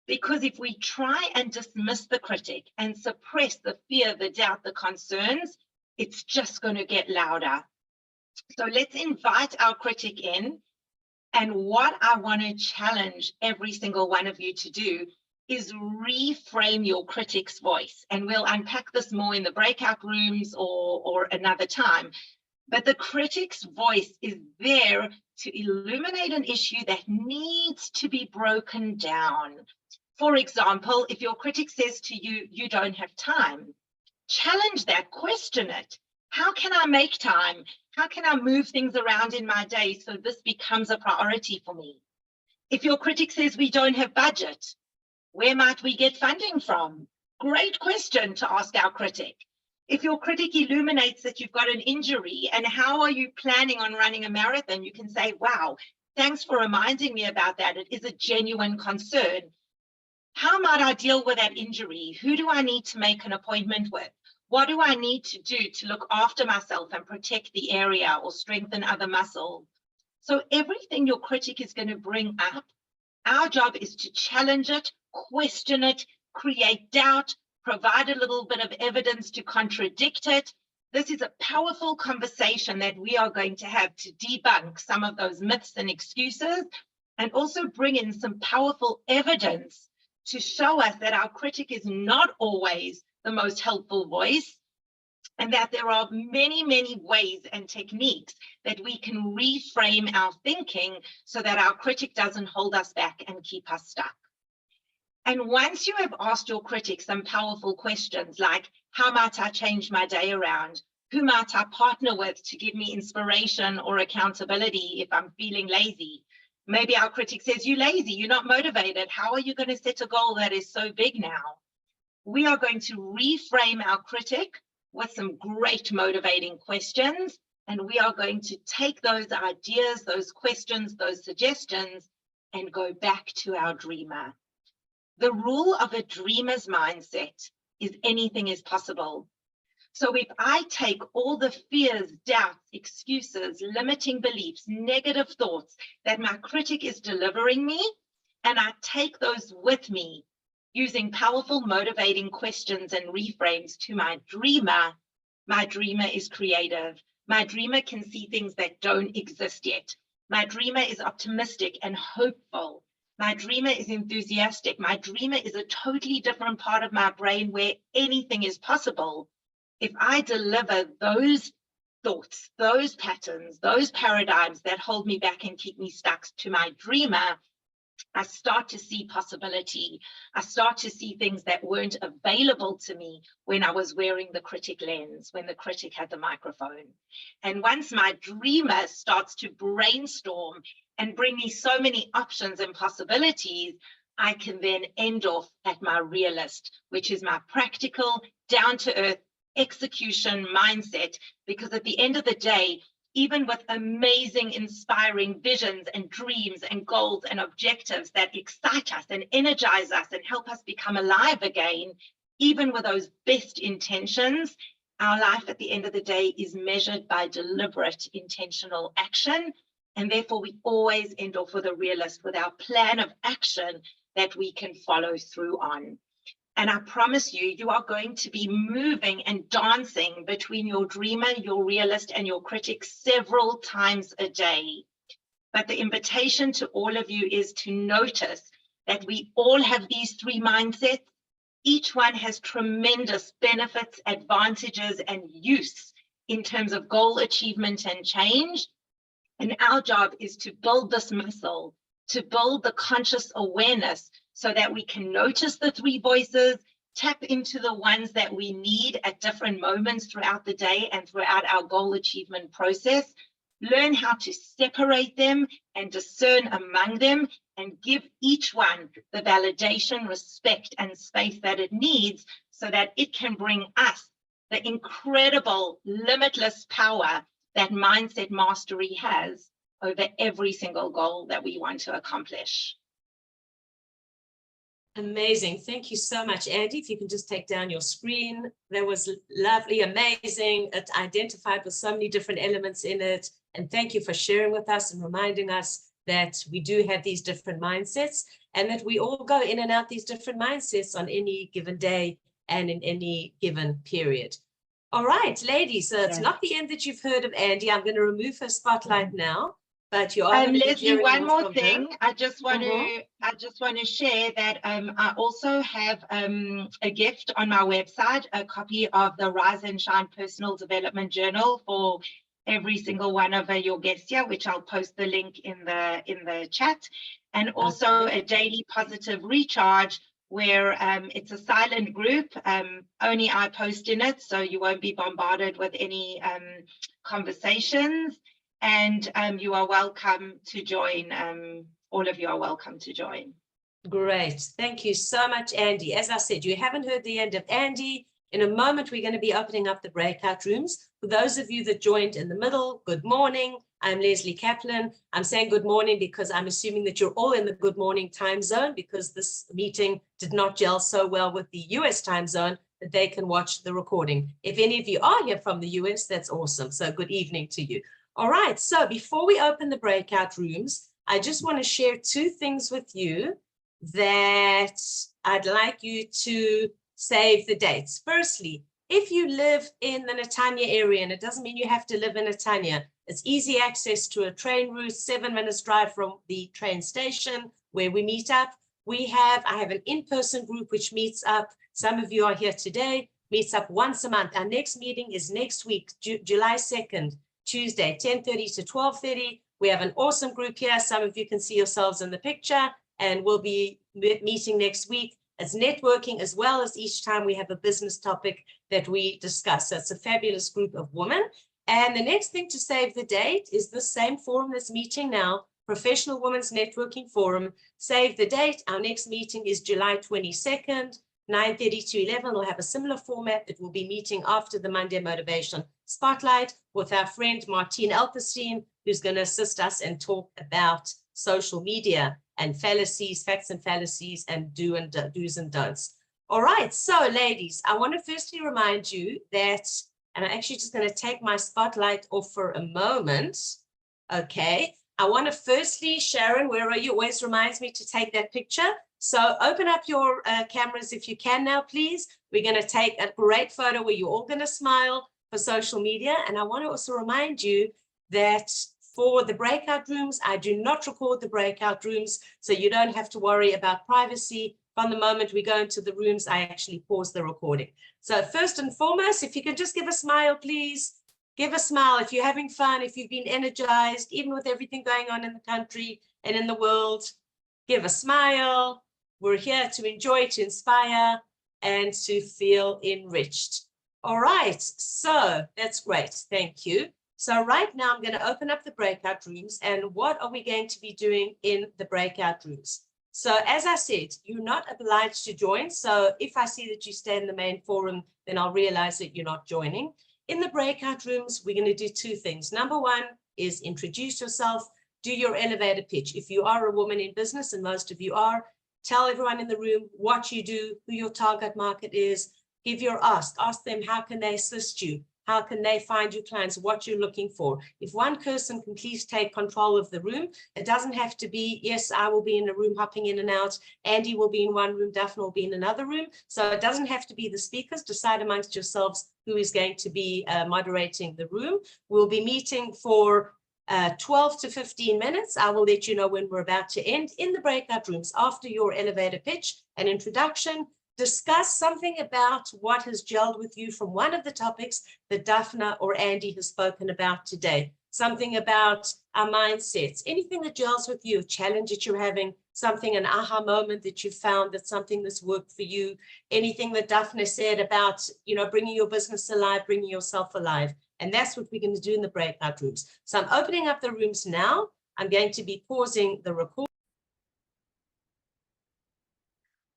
Because if we try and dismiss the critic and suppress the fear, the doubt, the concerns, it's just going to get louder. So let's invite our critic in. And what I want to challenge every single one of you to do is reframe your critic's voice. And we'll unpack this more in the breakout rooms or another time. But the critic's voice is there to illuminate an issue that needs to be broken down. For example, if your critic says to you, you don't have time, challenge that, question it. How can I make time? How can I move things around in my day so this becomes a priority for me? If your critic says we don't have budget, where might we get funding from? Great question to ask our critic. If your critic illuminates that you've got an injury and how are you planning on running a marathon, you can say, wow, thanks for reminding me about that. It is a genuine concern. How might I deal with that injury? Who do I need to make an appointment with? What do I need to do to look after myself and protect the area or strengthen other muscles? So everything your critic is going to bring up, our job is to challenge it, question it, create doubt, provide a little bit of evidence to contradict it. This is a powerful conversation that we are going to have to debunk some of those myths and excuses and also bring in some powerful evidence to show us that our critic is not always the most helpful voice and that there are many, many ways and techniques that we can reframe our thinking so that our critic doesn't hold us back and keep us stuck. And once you have asked your critic some powerful questions like, how might I change my day around? Who might I partner with to give me inspiration or accountability if I'm feeling lazy? Maybe our critic says, you're lazy, you're not motivated. How are you going to set a goal that is so big now? We are going to reframe our critic with some great motivating questions. And we are going to take those ideas, those questions, those suggestions, and go back to our dreamer. The rule of a dreamer's mindset is anything is possible. So if I take all the fears, doubts, excuses, limiting beliefs, negative thoughts that my critic is delivering me, and I take those with me using powerful motivating questions and reframes to my dreamer is creative. My dreamer can see things that don't exist yet. My dreamer is optimistic and hopeful. My dreamer is enthusiastic. My dreamer is a totally different part of my brain where anything is possible. If I deliver those thoughts, those patterns, those paradigms that hold me back and keep me stuck to my dreamer, I start to see possibility. I start to see things that weren't available to me when I was wearing the critic lens, when the critic had the microphone. And once my dreamer starts to brainstorm and bring me so many options and possibilities, I can then end off at my realist, which is my practical, down-to-earth execution mindset, because at the end of the day, even with amazing, inspiring visions and dreams and goals and objectives that excite us and energize us and help us become alive again, even with those best intentions, our life at the end of the day is measured by deliberate, intentional action. And therefore, we always end off with a realist, with our plan of action that we can follow through on. And I promise you, you are going to be moving and dancing between your dreamer, your realist, and your critic several times a day. But the invitation to all of you is to notice that we all have these three mindsets. Each one has tremendous benefits, advantages, and use in terms of goal achievement and change. And our job is to build this muscle, to build the conscious awareness, so that we can notice the three voices, tap into the ones that we need at different moments throughout the day and throughout our goal achievement process, learn how to separate them and discern among them, and give each one the validation, respect, and space that it needs, so that it can bring us the incredible, limitless power that mindset mastery has over every single goal that we want to accomplish. Amazing. Thank you so much, Andi. If you can just take down your screen. That was lovely, amazing. It identified with so many different elements in it. And thank you for sharing with us and reminding us that we do have these different mindsets, and that we all go in and out these different mindsets on any given day and in any given period. All right, ladies, so it's not the end that you've heard of Andi. I'm going to remove her spotlight now. But you are Lesley, one more thing. I just want to share that I also have a gift on my website, a copy of the Rise and Shine Personal Development Journal for every single one of your guests here, which I'll post the link in the chat, and also a daily positive recharge, where it's a silent group. Only I post in it, so you won't be bombarded with any conversations. And you are welcome to join. All of you are welcome to join. Great. Thank you so much, Andi. As I said, you haven't heard the end of Andi. In a moment, we're going to be opening up the breakout rooms. For those of you that joined in the middle, good morning. I'm Lesley Kaplan. I'm saying good morning because I'm assuming that you're all in the good morning time zone, because this meeting did not gel so well with the US time zone that they can watch the recording. If any of you are here from the US, that's awesome. So good evening to you. All right, so before we open the breakout rooms, I just want to share two things with you that I'd like you to save the dates. Firstly, if you live in the Netanya area, and it doesn't mean you have to live in Netanya, it's easy access to a train route, 7 minutes drive from the train station where we meet up. I have an in-person group which meets up. Some of you are here today, meets up once a month. Our next meeting is next week, July 2nd. Tuesday, 10:30 to 12:30. We have an awesome group here. Some of you can see yourselves in the picture, and we'll be meeting next week. It's networking, as well as each time we have a business topic that we discuss. So it's a fabulous group of women. And the next thing to save the date is the same forum that's meeting now, Professional Women's Networking Forum. Save the date. Our next meeting is July 22nd. 9:30 to 11, we'll have a similar format. It will be meeting after the Monday Motivation Spotlight with our friend Martine Elperstein, who's going to assist us and talk about social media and fallacies, facts and fallacies, and do's and don'ts. All right, so ladies, I want to firstly remind you that, and I'm actually just going to take my spotlight off for a moment. Okay, I want to firstly, Sharon, where are you? Always reminds me to take that picture. So open up your cameras if you can now, please. We're going to take a great photo where you're all going to smile for social media. And I want to also remind you that For the breakout rooms, I do not record the breakout rooms, so you don't have to worry about privacy. From the moment we go into the rooms, I actually pause the recording. So first and foremost, if you could just give a smile, please. Give a smile if you're having fun, if you've been energized, even with everything going on in the country and in the world. Give a smile. We're here to enjoy, to inspire, and to feel enriched. All right, so that's great. Thank you. So right now I'm going to open up the breakout rooms. And what are we going to be doing in the breakout rooms? So as I said, you're not obliged to join. So if I see that you stay in the main forum, then I'll realize that you're not joining. In the breakout rooms, we're going to do two things. Number one is introduce yourself, do your elevator pitch. If you are a woman in business, and most of you are, tell everyone in the room what you do, who your target market is, give your ask them how can they assist you, how can they find you clients, what you're looking for. If one person can please take control of the room, it doesn't have to be, yes, I will be in a room hopping in and out, Andi will be in one room, Daphna will be in another room. So it doesn't have to be the speakers. Decide amongst yourselves who is going to be moderating the room. We'll be meeting for 12 to 15 minutes. I will let you know when we're about to end. In the breakout rooms, after your elevator pitch and introduction, discuss something about what has gelled with you from one of the topics that Daphna or Andi has spoken about today. Something about our mindsets, anything that gels with you, a challenge that you're having, something, an aha moment that you found, that's something that's worked for you, anything that Daphna said about, bringing your business alive, bringing yourself alive. And that's what we're going to do in the breakout rooms. So I'm opening up the rooms now. I'm going to be pausing the recording.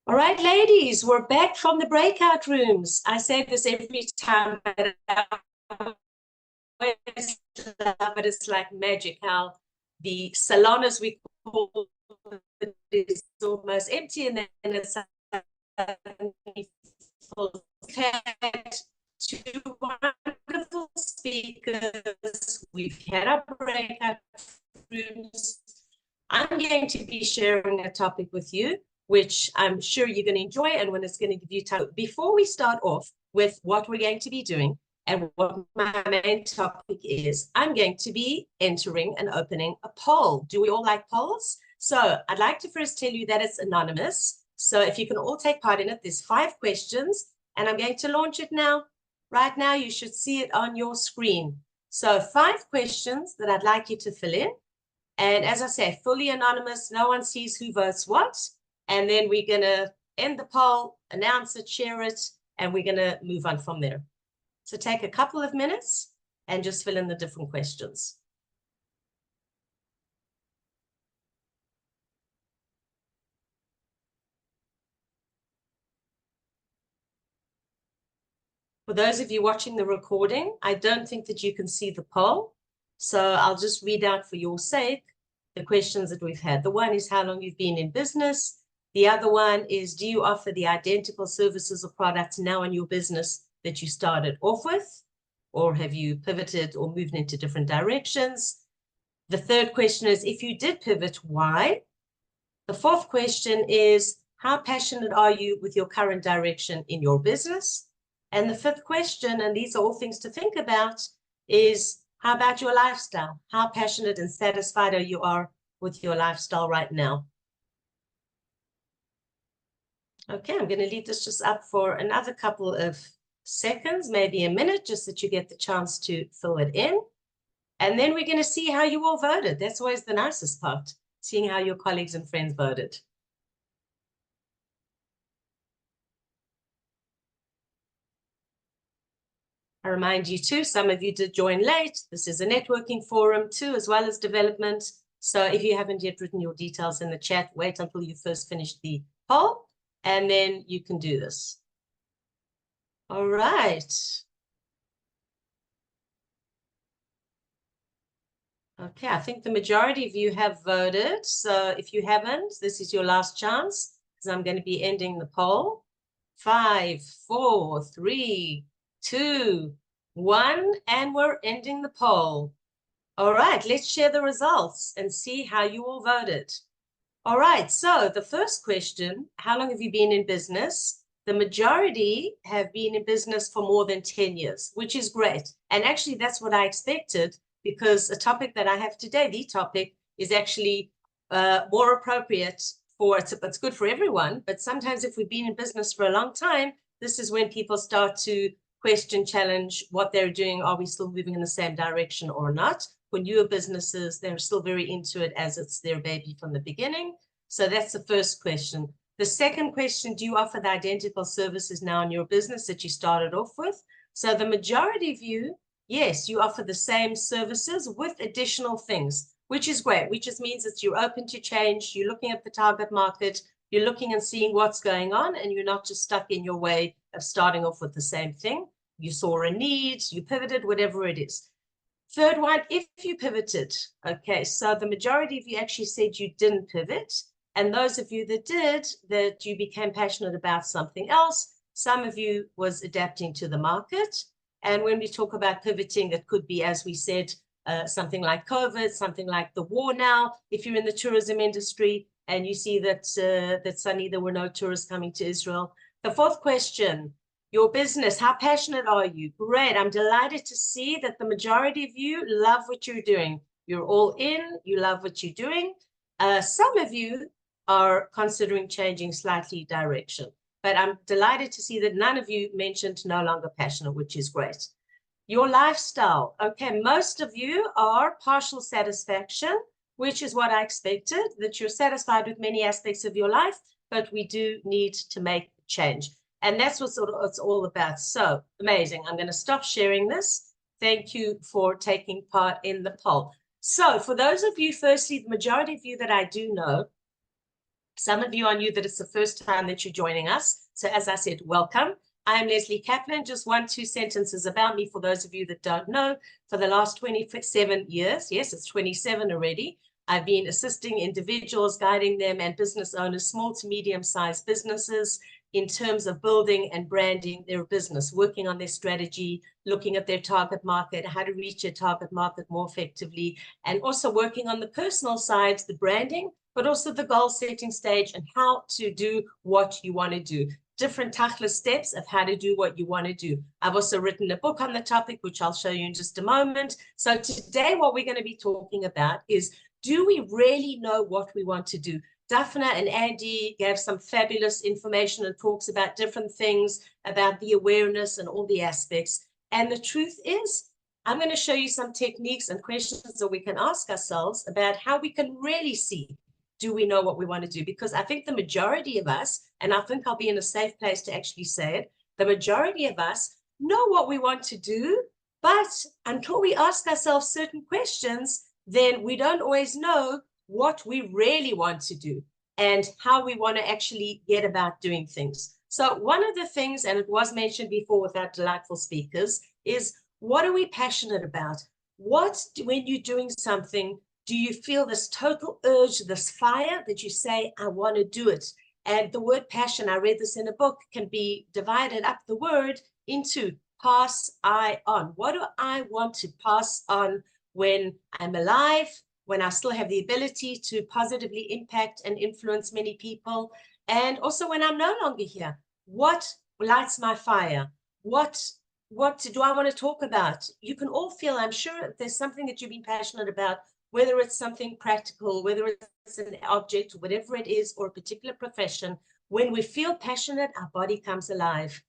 All right, ladies, we're back from the breakout rooms. I say this every time, but it's like magic how the salon, as we call it, is almost empty, and then it's full. Two wonderful speakers. We've had our breakout rooms. I'm going to be sharing a topic with you, which I'm sure you're going to enjoy, and when it's going to give you time. Before we start off with what we're going to be doing and what my main topic is, I'm going to be entering and opening a poll. Do we all like polls? So I'd like to first tell you that it's anonymous. So if you can all take part in it, there's 5 questions, and I'm going to launch it now. Right now, you should see it on your screen. So 5 questions that I'd like you to fill in. And as I say, fully anonymous, no one sees who votes what. And then we're going to end the poll, announce it, share it, and we're going to move on from there. So take a couple of minutes and just fill in the different questions. For those of you watching the recording, I don't think that you can see the poll. So I'll just read out for your sake the questions that we've had. The one is how long you've been in business. The other one is, do you offer the identical services or products now in your business that you started off with? Or have you pivoted or moved into different directions? The third question is, if you did pivot, why? The fourth question is, how passionate are you with your current direction in your business? And the fifth question, and these are all things to think about, is how about your lifestyle? How passionate and satisfied are you with your lifestyle right now? Okay, I'm going to leave this just up for another couple of seconds, maybe a minute, just that you get the chance to fill it in. And then we're going to see how you all voted. That's always the nicest part, seeing how your colleagues and friends voted. I remind you too, some of you did join late. This is a networking forum too, as well as development. So if you haven't yet written your details in the chat, wait until you first finish the poll, and then you can do this. All right. Okay, I think the majority of you have voted. So if you haven't, this is your last chance, because I'm going to be ending the poll. 5, 4, 3, 2, 1, and we're ending the poll. All right, let's share the results and see how you all voted. All right, so the first question, how long have you been in business? The majority have been in business for more than 10 years, which is great. And actually, that's what I expected, because a topic that I have today, the topic, is actually more appropriate for, it's good for everyone, but sometimes if we've been in business for a long time, this is when people start to question, challenge what they're doing. Are we still moving in the same direction or not? For newer businesses, they're still very into it as it's their baby from the beginning. So that's the first question. The second question, do you offer the identical services now in your business that you started off with? So the majority of you, yes, you offer the same services with additional things, which is great, which just means that you're open to change, you're looking at the target market, you're looking and seeing what's going on, and you're not just stuck in your way of starting off with the same thing. You saw a need, you pivoted, whatever it is. Third one, if you pivoted, okay, so the majority of you actually said you didn't pivot, and those of you that did, that you became passionate about something else. Some of you was adapting to the market. And when we talk about pivoting, that could be, as we said, something like COVID, something like the war now. If you're in the tourism industry and you see that, that suddenly there were no tourists coming to Israel. The fourth question, your business, how passionate are you? Great, I'm delighted to see that the majority of you love what you're doing. You're all in, you love what you're doing. Some of you are considering changing slightly direction, but I'm delighted to see that none of you mentioned no longer passionate, which is great. Your lifestyle, okay, most of you are partial satisfaction, which is what I expected, that you're satisfied with many aspects of your life, but we do need to make change. And that's what it's all about. So amazing. I'm going to stop sharing this. Thank you for taking part in the poll. So for those of you, firstly, the majority of you that I do know, some of you are new that it's the first time that you're joining us. So as I said, welcome. I'm Lesley Kaplan. Just 1-2 sentences about me for those of you that don't know. For the last 27 years, yes, it's 27 already, I've been assisting individuals, guiding them and business owners, small to medium-sized businesses, in terms of building and branding their business, working on their strategy, looking at their target market, how to reach your target market more effectively, and also working on the personal side, the branding, but also the goal setting stage and how to do what you want to do. Different tachlis steps of how to do what you want to do. I've also written a book on the topic, which I'll show you in just a moment. So today, what we're going to be talking about is, do we really know what we want to do? Daphna and Andi gave some fabulous information and talks about different things, about the awareness and all the aspects. And the truth is, I'm going to show you some techniques and questions that we can ask ourselves about how we can really see, do we know what we want to do? Because I think the majority of us, and I think I'll be in a safe place to actually say it, the majority of us know what we want to do, but until we ask ourselves certain questions, then we don't always know what we really want to do and how we want to actually get about doing things. So one of the things, and it was mentioned before with our delightful speakers, is what are we passionate about? When you're doing something, do you feel this total urge, this fire that you say, I want to do it? And the word passion, I read this in a book, can be divided up the word into pass I on. What do I want to pass on when I'm alive, when I still have the ability to positively impact and influence many people, and also when I'm no longer here? What lights my fire? What do I want to talk about? You can all feel, I'm sure, if there's something that you've been passionate about, whether it's something practical, whether it's an object, whatever it is, or a particular profession. When we feel passionate, our body comes alive.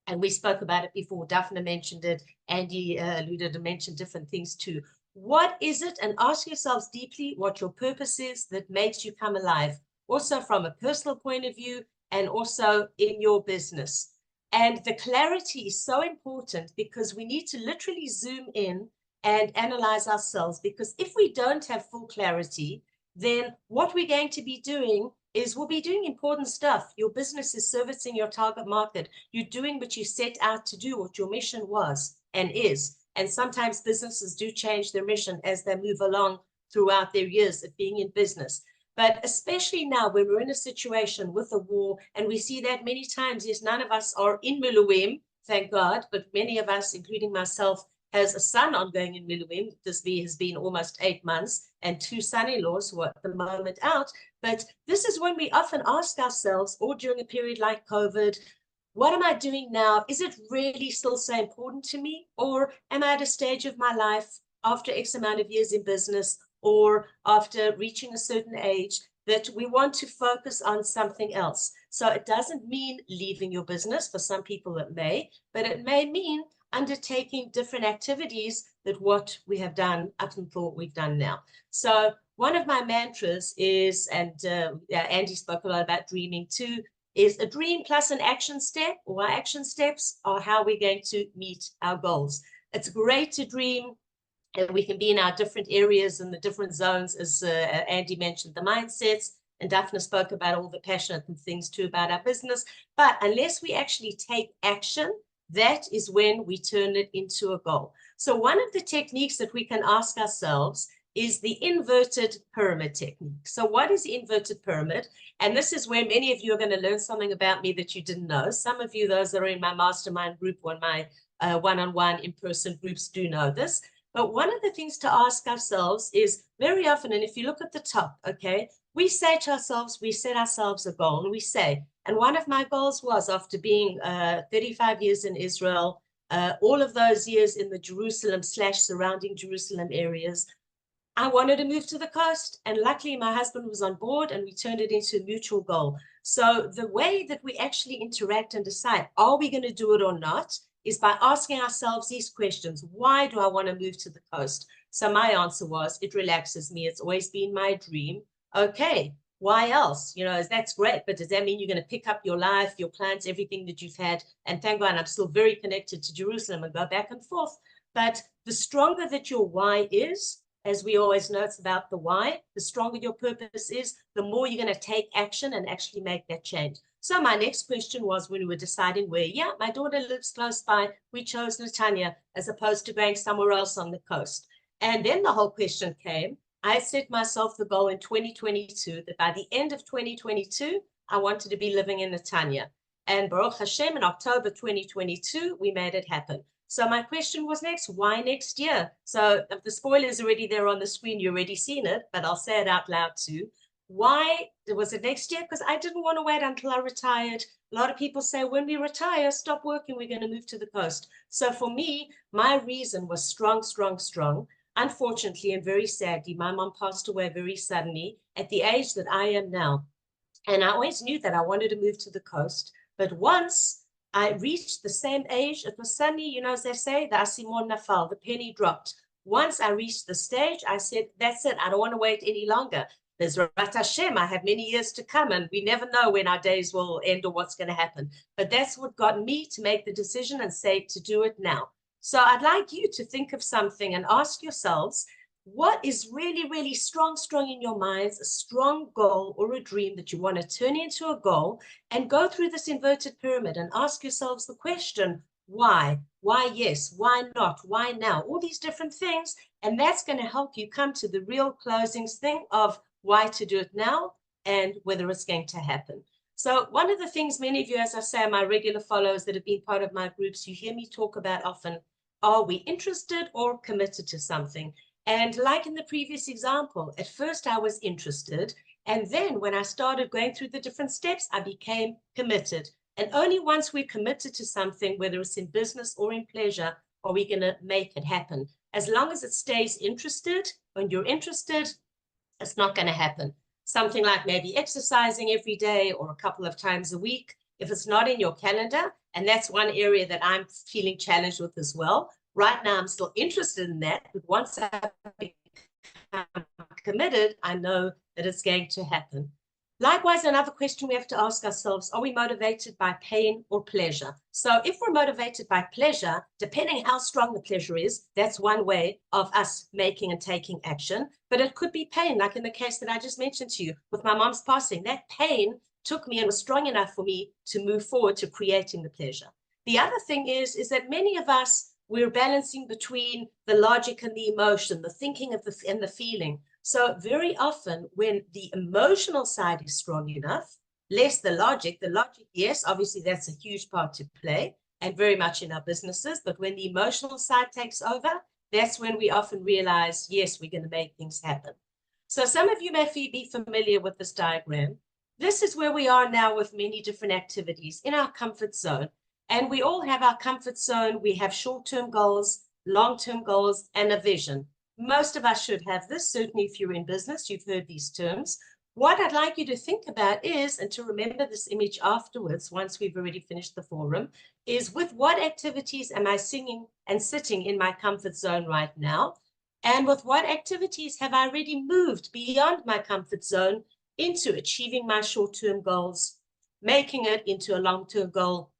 And we spoke about it before. Daphna mentioned it. Andi alluded and mentioned different things too. What is it? And ask yourselves deeply what your purpose is that makes you come alive, also from a personal point of view and also in your business. And the clarity is so important because we need to literally zoom in and analyze ourselves, because if we don't have full clarity, then what we're going to be doing is we'll be doing important stuff. Your business is servicing your target market. You're doing what you set out to do, what your mission was and is. And sometimes businesses do change their mission as they move along throughout their years of being in business. But especially now when we're in a situation with a war, and we see that many times, yes, none of us are in Miluim, thank God, but many of us, including myself, has a son ongoing in Miluim. This has been almost 8 months, and 2 son-in-laws who are at the moment out. But this is when we often ask ourselves, or during a period like COVID, what am I doing now? Is it really still so important to me? Or am I at a stage of my life after X amount of years in business or after reaching a certain age that we want to focus on something else. So it doesn't mean leaving your business. For some people it may, but it may mean undertaking different activities that what we have done up until what we've done now. So one of my mantras is, and Andi spoke a lot about dreaming too, is a dream plus an action step, or our action steps are how we're going to meet our goals. It's great to dream, and we can be in our different areas and the different zones, as Andi mentioned, the mindsets, and Daphna spoke about all the passionate things too about our business. But unless we actually take action, that is when we turn it into a goal. So one of the techniques that we can ask ourselves is the inverted pyramid technique. So what is the inverted pyramid? And this is where many of you are going to learn something about me that you didn't know. Some of you, those that are in my mastermind group or my one-on-one in-person groups, do know this. But one of the things to ask ourselves is very often, and if you look at the top, okay, we say to ourselves, we set ourselves a goal, and we say, and one of my goals was, after being 35 years in Israel, all of those years in the Jerusalem / surrounding Jerusalem areas, I wanted to move to the coast, and luckily my husband was on board and we turned it into a mutual goal. So the way that we actually interact and decide, are we going to do it or not, is by asking ourselves these questions. Why do I want to move to the coast? So my answer was, it relaxes me. It's always been my dream. Okay, why else? You know, that's great, but does that mean you're going to pick up your life, your plans, everything that you've had? And thank God I'm still very connected to Jerusalem and go back and forth. But the stronger that your why is, as we always know, it's about the why. The stronger your purpose is, the more you're going to take action and actually make that change. So my next question was, when we were deciding where, yeah, my daughter lives close by, we chose Netanya as opposed to going somewhere else on the coast. And then the whole question came. I set myself the goal in 2022 that by the end of 2022, I wanted to be living in Netanya. And Baruch Hashem, in October 2022, we made it happen. So my question was next, why next year? So the spoiler is already there on the screen. You've already seen it, but I'll say it out loud too. Why was it next year? Because I didn't want to wait until I retired. A lot of people say, when we retire, stop working, we're going to move to the coast. So for me, my reason was strong, strong, strong. Unfortunately, and very sadly, my mom passed away very suddenly at the age that I am now. And I always knew that I wanted to move to the coast. But once I reached the same age, it was suddenly, you know, as they say, the asimon nafal, the penny dropped. Once I reached the stage, I said, that's it. I don't want to wait any longer. There's Rat Hashem. I have many years to come, and we never know when our days will end or what's going to happen. But that's what got me to make the decision and say to do it now. So I'd like you to think of something and ask yourselves, what is really, really strong in your minds, a strong goal or a dream that you want to turn into a goal, and go through this inverted pyramid and ask yourselves the question, why? Why yes? Why not? Why now? All these different things. And that's going to help you come to the real closing thing of why to do it now and whether it's going to happen. So one of the things many of you, as I say, my regular followers that have been part of my groups, you hear me talk about often, are we interested or committed to something? And like in the previous example, at first I was interested. And then when I started going through the different steps, I became committed. And only once we're committed to something, whether it's in business or in pleasure, are we going to make it happen. As long as it stays interested, when you're interested, it's not going to happen. Something like maybe exercising every day or a couple of times a week. If it's not in your calendar, and that's one area that I'm feeling challenged with as well. Right now, I'm still interested in that, but once I become committed, I know that it's going to happen. Likewise, another question we have to ask ourselves, are we motivated by pain or pleasure? So if we're motivated by pleasure, depending how strong the pleasure is, that's one way of us making and taking action. But it could be pain, like in the case that I just mentioned to you with my mom's passing. That pain took me and was strong enough for me to move forward to creating the pleasure. The other thing is that many of us, we're balancing between the logic and the emotion, the thinking of and the feeling. So very often when the emotional side is strong enough, less the logic, yes, obviously that's a huge part to play and very much in our businesses. But when the emotional side takes over, that's when we often realize, yes, we're going to make things happen. So some of you may be familiar with this diagram. This is where we are now with many different activities in our comfort zone. And we all have our comfort zone. We have short-term goals, long-term goals, and a vision. Most of us should have this. Certainly, if you're in business, you've heard these terms. What I'd like you to think about is, and to remember this image afterwards, once we've already finished the forum, is with what activities am I singing and sitting in my comfort zone right now? And with what activities have I already moved beyond my comfort zone into achieving my short-term goals, making it into a long-term goal,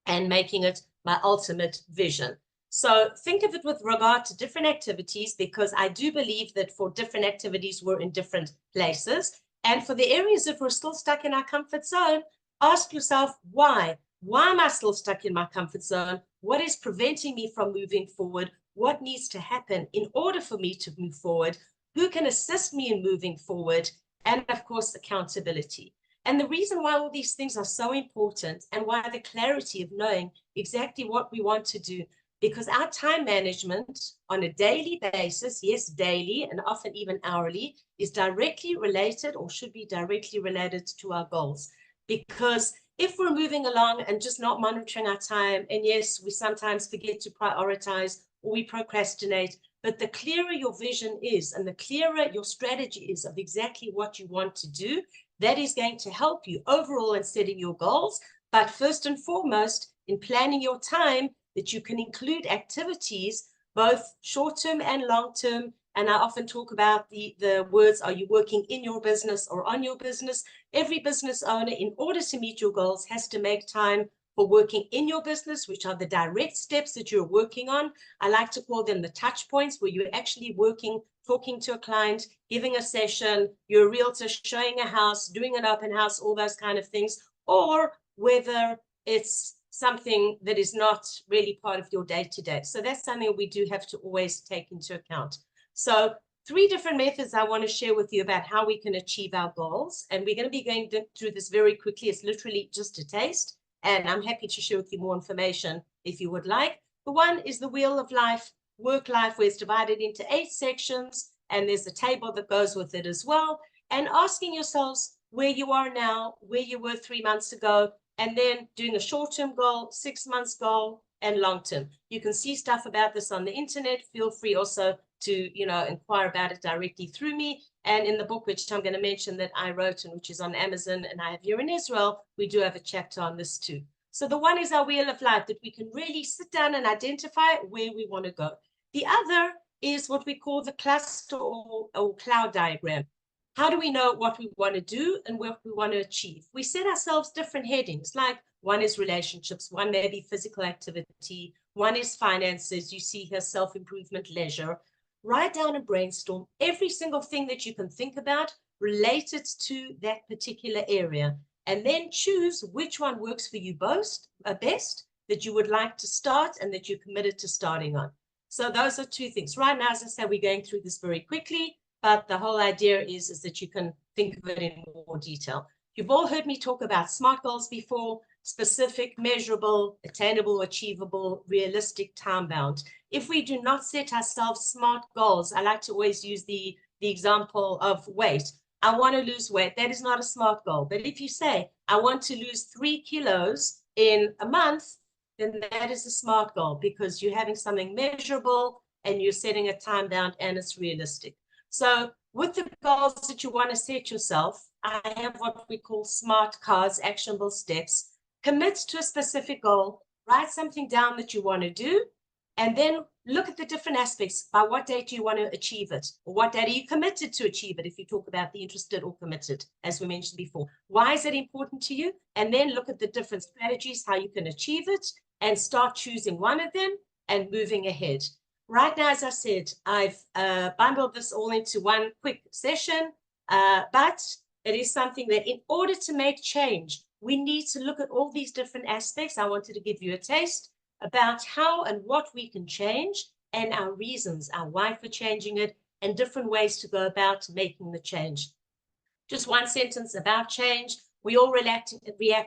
and making it my ultimate vision? So think of it with regard to different activities, because I do believe that for different activities, we're in different places. And for the areas that we're still stuck in our comfort zone, ask yourself, why? Why am I still stuck in my comfort zone? What is preventing me from moving forward? What needs to happen in order for me to move forward? Who can assist me in moving forward? And of course, accountability. And the reason why all these things are so important, and why the clarity of knowing exactly what we want to do, because our time management on a daily basis, yes, daily and often even hourly, is directly related, or should be directly related, to our goals. Because if we're moving along and just not monitoring our time, and yes, we sometimes forget to prioritize or we procrastinate, but the clearer your vision is and the clearer your strategy is of exactly what you want to do, that is going to help you overall in setting your goals, but first and foremost in planning your time, that you can include activities, both short-term and long-term. And I often talk about the words, are you working in your business or on your business? Every business owner, in order to meet your goals, has to make time for working in your business, which are the direct steps that you're working on. I like to call them the touch points, where you're actually working, talking to a client, giving a session, you're a realtor, showing a house, doing an open house, all those kind of things. Or whether it's something that is not really part of your day-to-day. So that's something we do have to always take into account. So 3 different methods I want to share with you about how we can achieve our goals. And we're going to be going through this very quickly. It's literally just a taste. And I'm happy to share with you more information if you would like. The one is the Wheel of Life, work life, where it's divided into 8 sections. And there's a table that goes with it as well. And asking yourselves where you are now, where you were 3 months ago, and then doing a short-term goal, 6 months goal, and long-term. You can see stuff about this on the internet. Feel free also to, inquire about it directly through me. And in the book, which I'm going to mention that I wrote and which is on Amazon and I have here in Israel, we do have a chapter on this too. So the one is our Wheel of Life, that we can really sit down and identify where we want to go. The other is what we call the cluster or cloud diagram. How do we know what we want to do and what we want to achieve? We set ourselves different headings, like one is relationships, one may be physical activity, one is finances, you see here self-improvement, leisure. Write down and brainstorm every single thing that you can think about related to that particular area, and then choose which one works for you best, that you would like to start and that you're committed to starting on. So those are 2 things. Right now, as I said, we're going through this very quickly. But the whole idea is that you can think of it in more detail. You've all heard me talk about SMART goals before: specific, measurable, attainable, achievable, realistic, time-bound. If we do not set ourselves SMART goals, I like to always use the example of weight. I want to lose weight. That is not a SMART goal. But if you say, I want to lose 3 kilos in a month, then that is a SMART goal, because you're having something measurable and you're setting a time-bound and it's realistic. So with the goals that you want to set yourself, I have what we call SMART cards, actionable steps. Commit to a specific goal, write something down that you want to do, and then look at the different aspects. By what date do you want to achieve it? Or what date are you committed to achieve it, if you talk about the interested or committed, as we mentioned before? Why is it important to you? And then look at the different strategies, how you can achieve it, and start choosing one of them and moving ahead. Right now, as I said, I've bundled this all into one quick session, but it is something that in order to make change, we need to look at all these different aspects. I wanted to give you a taste about how and what we can change, and our reasons, our why for changing it, and different ways to go about making the change. Just one sentence about change. We all react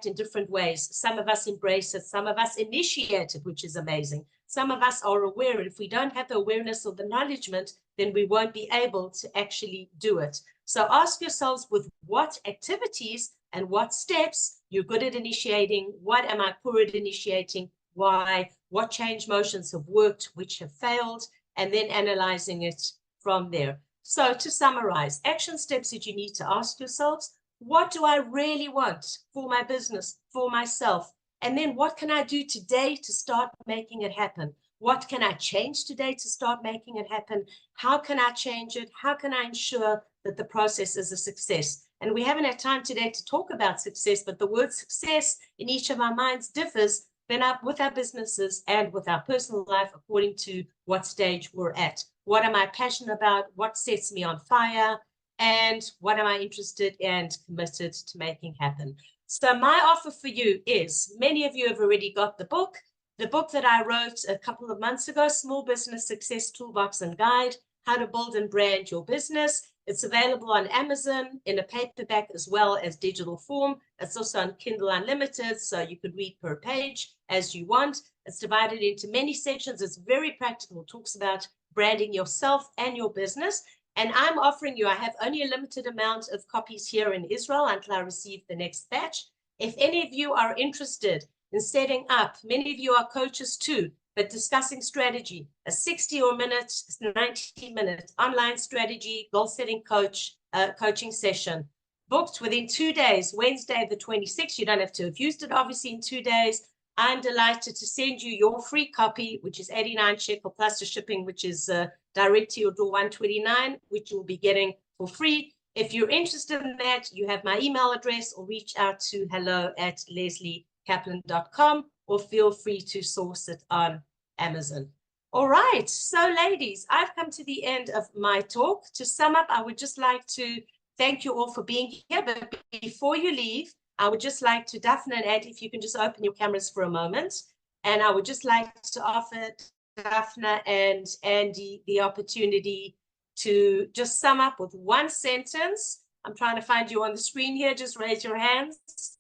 in different ways. Some of us embrace it, some of us initiate it, which is amazing. Some of us are aware. If we don't have the awareness or the acknowledgement, then we won't be able to actually do it. So ask yourselves, with what activities and what steps you're good at initiating, what am I poor at initiating, why, what change motions have worked, which have failed, and then analyzing it from there. So to summarize, action steps that you need to ask yourselves: what do I really want for my business, for myself? And then what can I do today to start making it happen? What can I change today to start making it happen? How can I change it? How can I ensure that the process is a success? And we haven't had time today to talk about success, but the word success in each of our minds differs with our businesses and with our personal life according to what stage we're at. What am I passionate about? What sets me on fire? And what am I interested and committed to making happen? So my offer for you is, many of you have already got the book that I wrote a couple of months ago, Small Business Success Toolbox and Guide, How to Build and Brand Your Business. It's available on Amazon in a paperback as well as digital form. It's also on Kindle Unlimited, so you could read per page as you want. It's divided into many sections. It's very practical. It talks about branding yourself and your business. And I'm offering you, I have only a limited amount of copies here in Israel until I receive the next batch. If any of you are interested in setting up, many of you are coaches too, but discussing strategy, a 60-minute, 90-minute online strategy, goal-setting coaching session, booked within 2 days, Wednesday the 26th. You don't have to have used it, obviously, in 2 days. I'm delighted to send you your free copy, which is 89 shekel plus the shipping, which is direct to your door 129, which you'll be getting for free. If you're interested in that, you have my email address, or reach out to hello@lesliekaplan.com, or feel free to source it on Amazon. All right, so ladies, I've come to the end of my talk. To sum up, I would just like to thank you all for being here. But before you leave, I would just like to, Daphna and Andi, if you can just open your cameras for a moment. And I would just like to offer Daphna and Andi the opportunity to just sum up with one sentence. I'm trying to find you on the screen here. Just raise your hands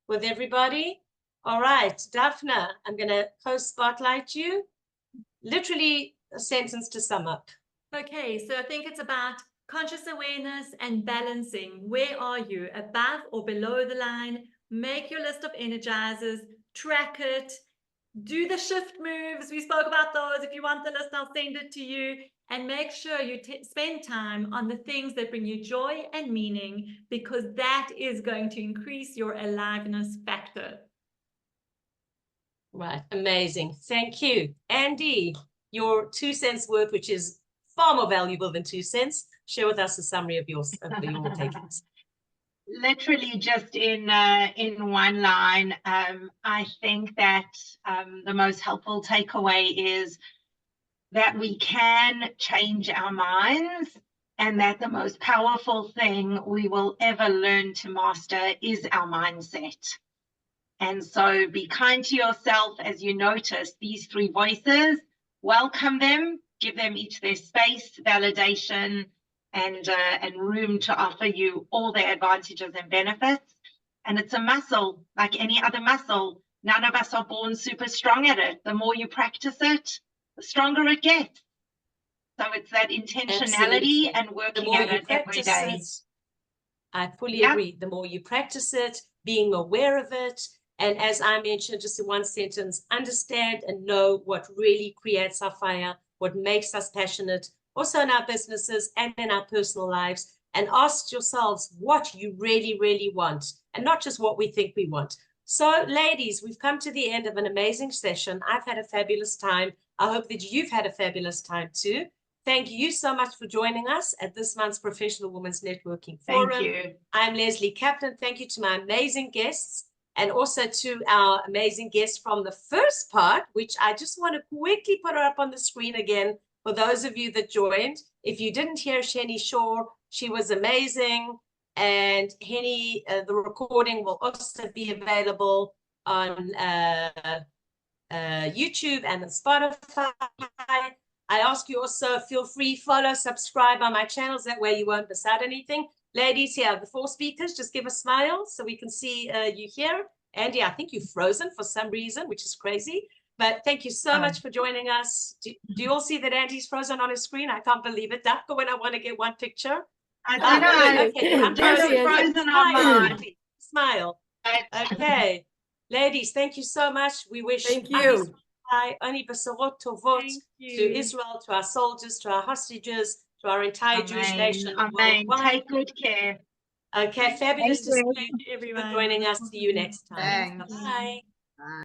with everybody. All right, Daphna, I'm going to co-spotlight you. Literally a sentence to sum up. Okay, so I think it's about conscious awareness and balancing. Where are you, above or below the line? Make your list of energizers, track it, do the shift moves. We spoke about those. If you want the list, I'll send it to you. And make sure you spend time on the things that bring you joy and meaning, because that is going to increase your aliveness factor. Right, amazing. Thank you. Andi, your 2 cents worth, which is far more valuable than 2 cents. Share with us a summary of your takings. Literally just in one line, I think that the most helpful takeaway is that we can change our minds, and that the most powerful thing we will ever learn to master is our mindset. And so be kind to yourself as you notice these 3 voices, welcome them, give them each their space, validation, and room to offer you all their advantages and benefits. And it's a muscle, like any other muscle. None of us are born super strong at it. The more you practice it, the stronger it gets. So it's that intentionality. Absolutely. And working at it every day. I fully agree. The more you practice it, being aware of it, and as I mentioned, just in one sentence, understand and know what really creates our fire, what makes us passionate, also in our businesses and in our personal lives, and ask yourselves what you really, really want, and not just what we think we want. So ladies, we've come to the end of an amazing session. I've had a fabulous time. I hope that you've had a fabulous time too. Thank you so much for joining us at this month's Professional Women's Networking Forum. Thank you. I'm Lesley Kaplan. Thank you to my amazing guests, and also to our amazing guest from the first part, which I just want to quickly put her up on the screen again for those of you that joined. If you didn't hear Henny Shaw, she was amazing. And Henny, the recording will also be available on YouTube and on Spotify. I ask you also, feel free, follow, subscribe on my channels. That way you won't miss out anything. Ladies, here, the 4 speakers, just give a smile so we can see you here. Andi, I think you've frozen for some reason, which is crazy. But thank you so much for joining us. Do you all see that Andi's frozen on his screen? I can't believe it. Daphna, when I want to get one picture. I don't know. Okay, I'm frozen on mine. Smile. Okay. Ladies, thank you so much. We wish thank you. Bye. Only Besarot Tovot Thank to you. Israel, to our soldiers, to our hostages, to our entire Jewish Amen. nation Amen. worldwide. Take good care. Okay, fabulous to see you. Thank you, Thank you for everyone. joining us. See you next time. Thanks. Bye. Bye.